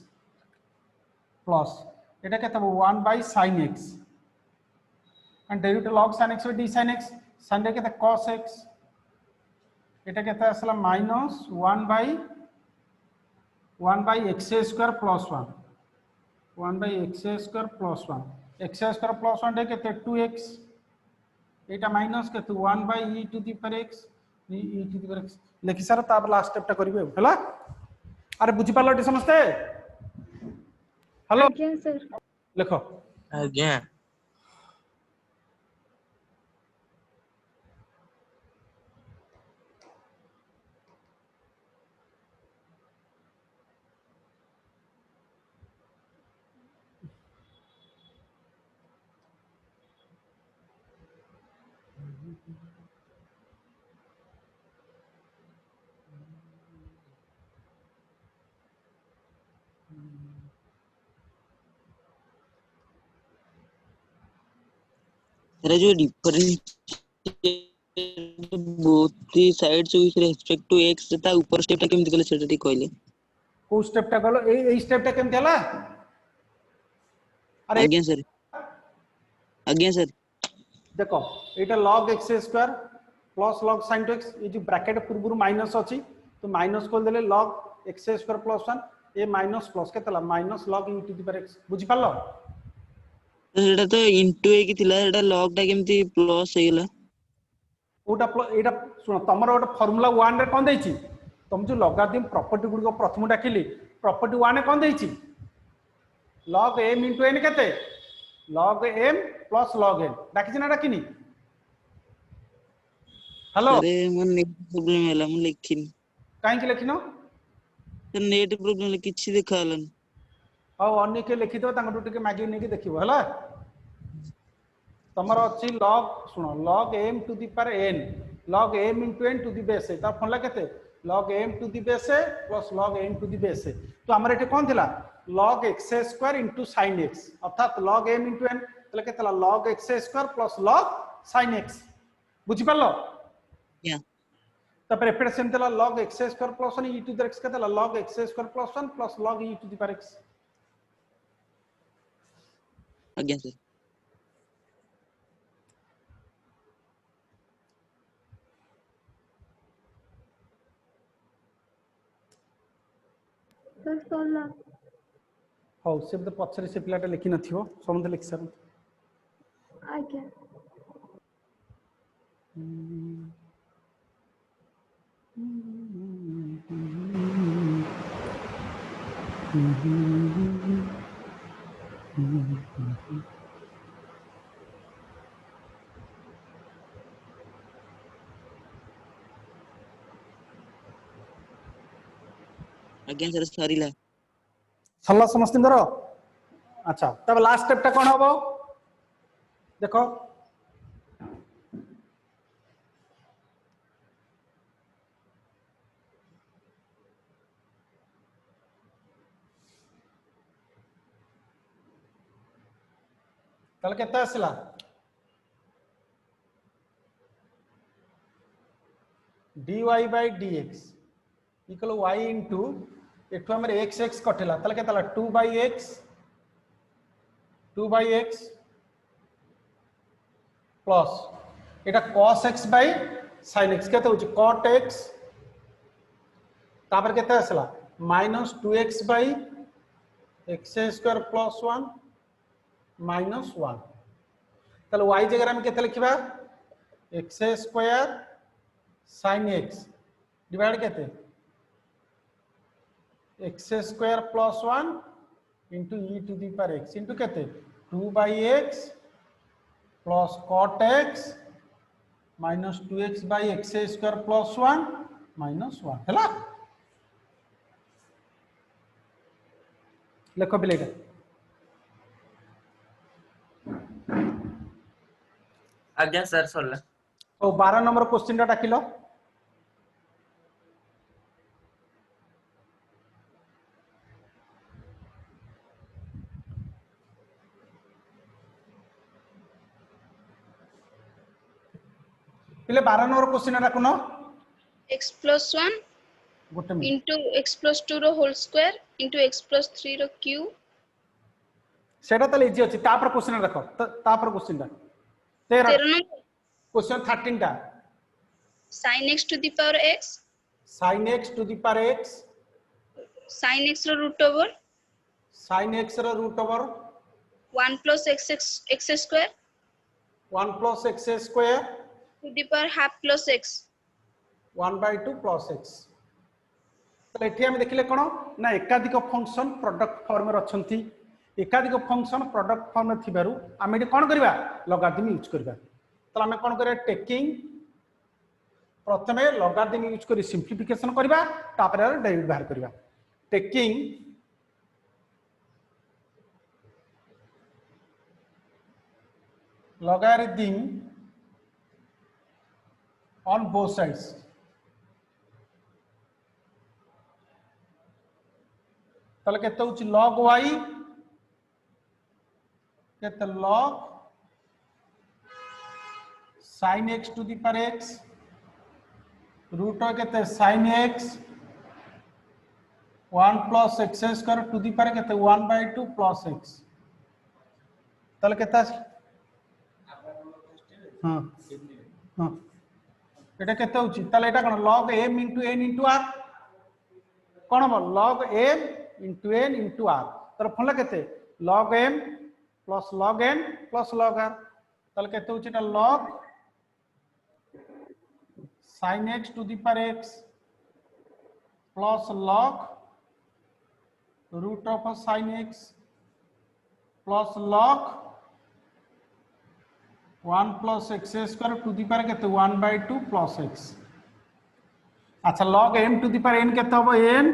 plus iota केते 1 by sin x and derivative log sin x by d sin x sin रे केते cos x एटा केते आसला minus 1 by x square plus 1 by x square plus 1 x square plus 1 केते 2x एटा minus केते 1 by e to the power x e to the power x लेखि सारा ता लास्ट स्टेप टा करिवे हला अरे बुझी पालटी समझते हेलो ଆଜ୍ଞା sir लिखो ଆଜ୍ଞା there is a difference both the sides with respect to x ता ऊपर स्टेप टा केमति कले सेटा ठीक कहले को स्टेप टा गलो ए स्टेप टा केमति हला अरे आज्ञा सर देखो एटा log x square plus log sin 2x ये जो ब्रैकेट पूर्व माइनस अछि तो माइनस खोल देले log x स्क्वायर प्लस 1 ए माइनस प्लस केतला minus log e to the power x बुझी पालो एटा तो इनटू ए की थिला एटा log टा केमति प्लस हेला ओटा एटा सुनो तमरो ओटा फार्मूला 1 रे कोन देछि तुम जो लॉगरिथम प्रॉपर्टी गुड को प्रथम डाकिली प्रॉपर्टी 1 रे कोन देछि log m into n केते log m plus log n डाकिछि ना डाकिनी हेलो अरे मन नेट प्रॉब्लम हैला मन लिखिन काहे कि लिखिनो तो नेट प्रॉब्लम किछि देखालन हां अन्य के लिखि दो तांगटू टिके मागी नेकी देखिबो हला तमरो अछि log सुनो log m to the power n log m into n to the base ता फॉर्मूला केते log m to the base plus log n to the base तो हमर एटे कोन थिला log x square into sin x अर्थात log m into n तले केतला log x square plus log sin x बुझि पालो या तापर एपटे सेम थिला log x square plus 1 e to the x केतला log x square plus 1 plus log e to the power x आज्ञा sir sir सरला हो से तो पछरे से पिलाटा लिखि नथियो समझ लिख सर आज्ञा आज्ञा सर सरीला सल्ला समस्तिंदर अच्छा तब लास्ट स्टेपटा कौन हम देखो ताले केते आसला dy by dx equal y into एठु हमर x x कटिला ताले केतला 2 by x प्लस एटा cos x by sin x केते होची cot x तापर केते आसला minus 2x by x square plus 1 minus 1 ताले y जगह हम केते लिखिबा x square sin x divide केते x square plus 1 into e to the power x into केते 2 by x plus cot x minus 2x by x square plus 1 minus 1 हैला लिखो बिलेगा आज्ञा sir सरला तो 12 नंबर क्वेश्चन टा डाकिलो पिले 12 नंबर क्वेश्चन डाकुन x plus 1 गोटे minute into x plus 2 रो whole square into x plus 3 रो cube सेटा तले इजी अछि तापर क्वेश्चन देखो तापर क्वेश्चन टा 13 13 नंबर क्वेश्चन 13 टा sin x to the power x sin x to the power x sin x row root over sin x ର root over 1 plus x square 1 plus x square to the power half plus x 1 by 2 plus x तो एठी हम देखिले कोन ना एकाधिक function product form रे अछंती एकाधिक function product form रे थिबारु हम एठी कोन करबा लॉगारिथम यूज करबा तो हम कोन करे टेकिंग प्रथमे लॉगारिथम यूज करी सिंपलीफिकेशन करबा तापर डेरिवेटिव बाहर करबा taking logarithm on both sides ताले केते होची log y केते log sin x to the power x root of केते sin x 1 plus x square to the power केते 1 by 2 plus x ताले केते हां हां एटा केते होची ताले एटा कोन log m into n into r कोन हो log m into n into r तर फला केते log m plus log n plus log r ताले केते होची एटा log sin x to the power x plus log root of sin x plus log 1 plus x square to the power केते 1 by 2 plus x अच्छा log m to the power n केते होबो n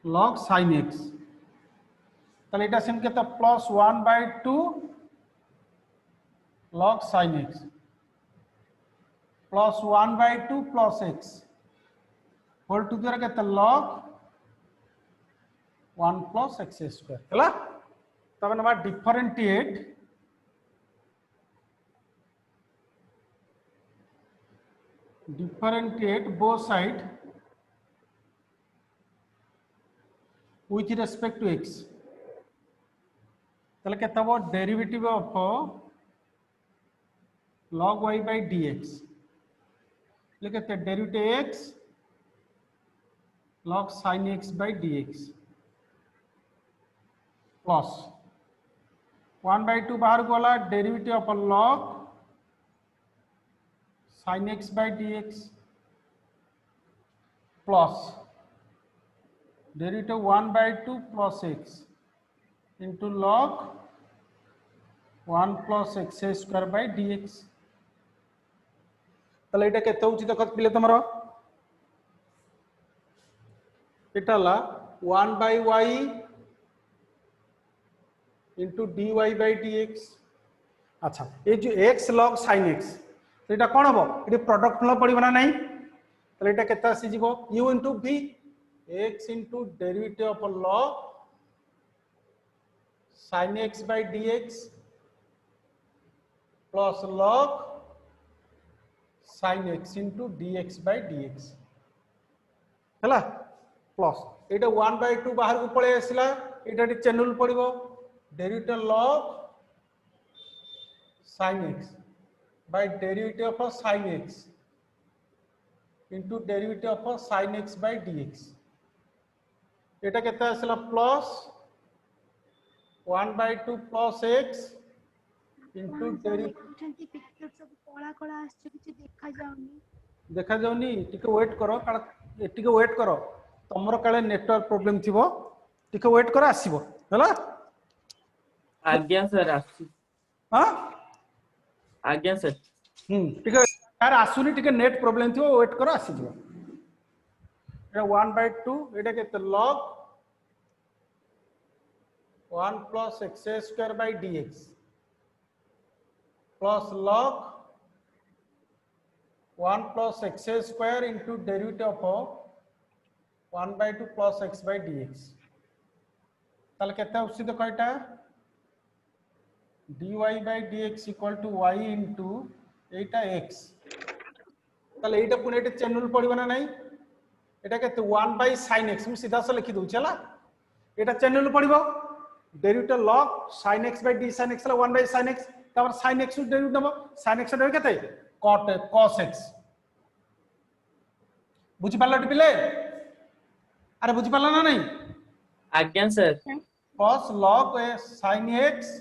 log sin x ताले एटा same केते plus 1 by 2 log sin x plus 1 by 2 plus x whole to the power केते log 1 plus x square हला तब नबा differentiate both side with respect to x तले केता हो derivative of log y by dx लेके ते derivative x log sin x by dx plus 1 by 2 बाहर गोला derivative of log sin x by dx plus derivative 1 by 2 plus x into log 1 plus x square by dx तले एटा केते होची देखत पिले तमरो एटा ला 1 by y into dy by dx। अच्छा ये जो x log sin x सेटा कोन हबो इडी प्रोडक्ट फ्लो पड़िबो ना नहीं तले एटा केता आसी जीवो u into v x into derivative of log sin x by dx plus log sin x into dx by dx हैला प्लस एटा 1/2 बाहर को पळे आसिला एटा चैनल पड़िबो derivative log sin x by derivative of sin x into derivative of sin x by dx एटा केता आसिला plus 1/2 plus x into derivative picture सब कोला कोला आछे किछ देखा जाउनी टिके वेट करो काला टिके वेट करो तमरो काले नेटवर्क प्रॉब्लम थिबो टिके वेट करो आसीबो हैला आज्ञा सर आसी हां आज्ञा सर टिके यार आसुनी टिके नेट प्रॉब्लम थिबो वेट करो आसीबो एटा 1/2 एटा केते log 1 plus x square by dx plus log 1 plus x square into derivative of 1/2 plus x by dx ताले केते उसी तो कयटा dy by dx equal to y into Etah x ताले एटा पुने एटा चैनल पड़िबो ना नहीं एटा केते 1 by sin x मु सीधा से लिखि दउ छला एटा चैनल पड़िबो derivative log sin x by d sin x ला 1 by sin x तापर sin x डेरिवेटिव नबो sin x डेरिवेटिव केते cot cos x बुझि पालो टिपिले अरे बुझि पालो ना नहीं आज्ञा sir cos log sin x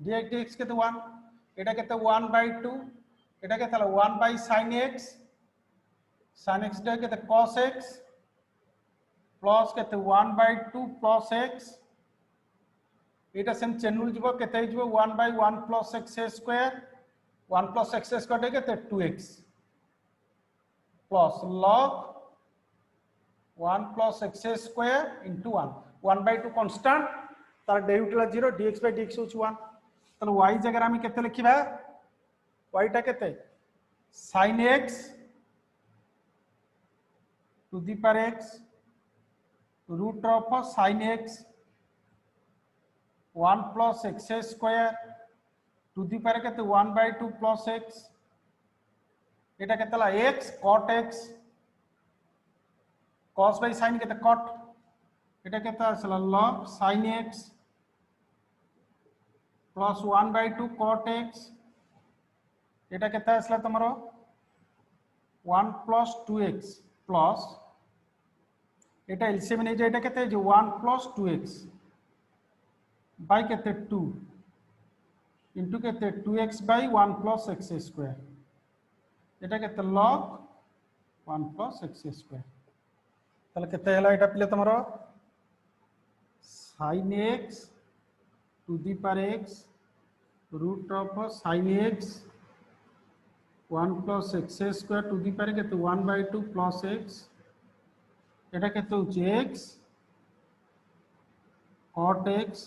dx केते 1 एटा केते 1/2 एटा केते 1 by sin x डे केते cos x प्लस केते 1/2 plus x एटा सेम चैनल जीवो केते जीवो 1 by 1 plus x square 1 plus x square day केते 2x plus log 1 plus x square into 1/2 constant तार derivative La 0 dx by dx होच 1 तले y जगह हम केते लिखिबा y टा केते sin x to the power x root of sin x 1 plus x square to the power केते 1/2 plus x एटा केते ला x cot x cos by sin केते cot एटा केते आसला log sin x plus 1/2 cot x एटा केते आसला तमरो 1 plus 2x plus एटा LCM नै जे एटा केते जे 1 plus 2x by केते 2 into केते 2x by 1 plus x square एटा केते log 1 plus x square तले केते हला एटा पिले तमरो sin x to the power x root of sin x 1 plus x square to the power केते 1/2 plus x एटा केते होची x cot x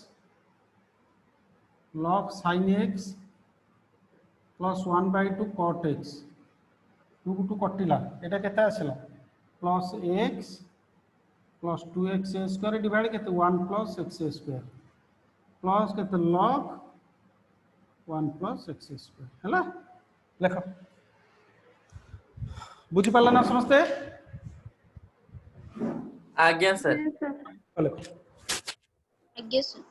log sin x plus 1/2 cot x 2 to कटिला एटा केते आसला plus x plus 2x square divide केते 1 plus x square plus केते log 1 plus x square हैला लेखो बुझि पाला ना समझते आज्ञा सर लेखो आज्ञा सर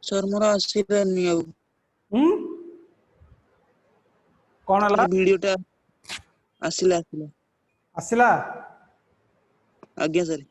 सर मोर आसीलानी अब कोन हला वीडियोटा आसिला आसिला आसिला आज्ञा सर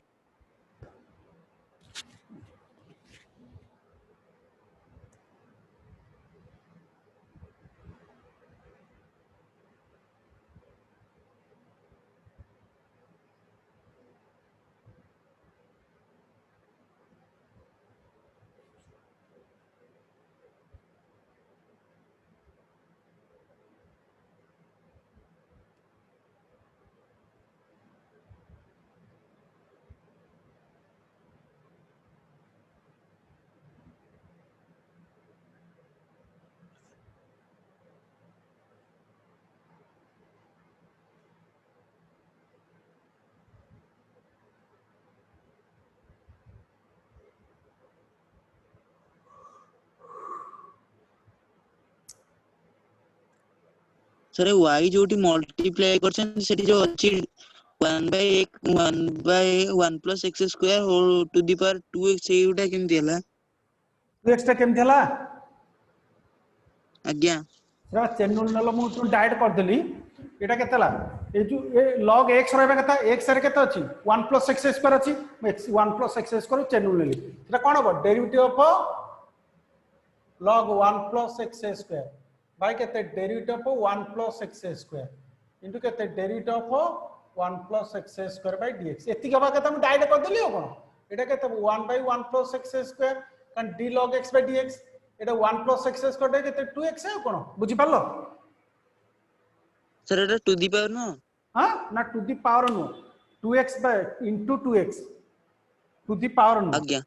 सर y जोटी मल्टीप्लाई करछन सेठी जो अछि 1 plus x square whole to the power 2x सेउटा केमति हला 2x टा केमथि हला आज्ञा सेटा चेन रूल नलो मु तु डायरेक्ट कर देली एटा केतला ए जो ए log x रहबा कथा x रे केते अछि 1 plus x square अछि 1 plus x square chain rule लेली सेटा कोन हो derivative of log 1 plus x square by केते derivative of 1 plus x square into केते derivative of 1 plus x square by dx एति गबा कथा मु डायरेक्ट कर देली हो कोन एटा केते 1 by 1 plus x square kan d log x by dx Etah 1 plus x square day केते 2x है कोन बुझि पालो sir Etah to the power न हां ना टू दी पावर नो 2x by into 2x to the power नो आज्ञा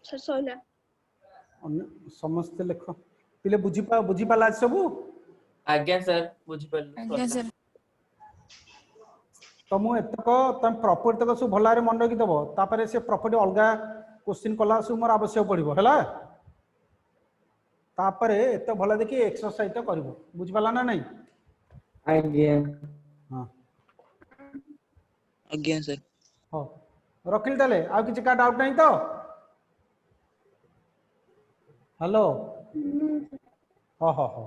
सर सोला समस्त लेख पिले बुझी पाला सब आज्ञा सर बुझी पालु सर तो मु एतक तम प्रॉपर्टी तक सब भलारे मन रखि दबो तापरे से प्रॉपर्टी अलगा क्वेश्चन कला सब मोर आवश्यक पड़िबो हैला तापरे एत भला देखि एक्सरसाइज त करबो बुझ पाला ना नहीं आज्ञा हां आज्ञा सर हो रखिल ताले आ किछ का डाउट नहीं तो हेलो हो हो हो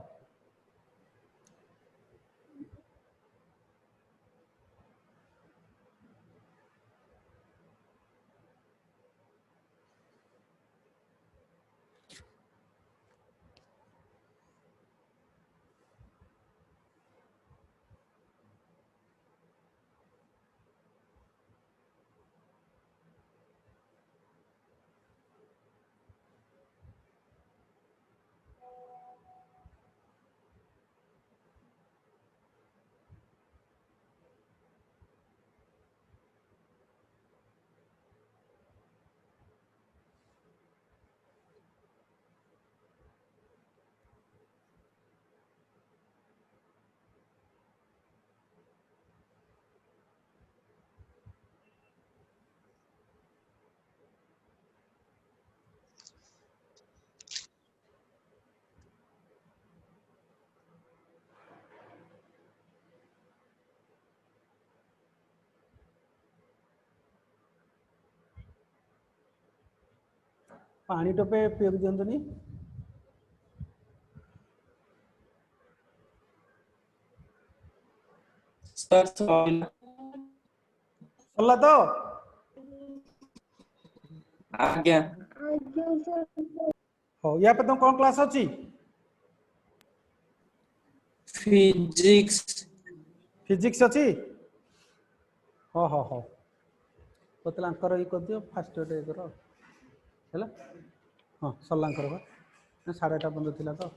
पानी टोपे पियो दियंतनी सर सोला सल्ला तो आज्ञा हो या पे तुम कौन क्लास अछि फिजिक्स फिजिक्स अछि हो हो हो पतला अंकर ई कर दियो फास्ट डे करो हैला हां सल्ला करबा 8:30 बंद थिला तो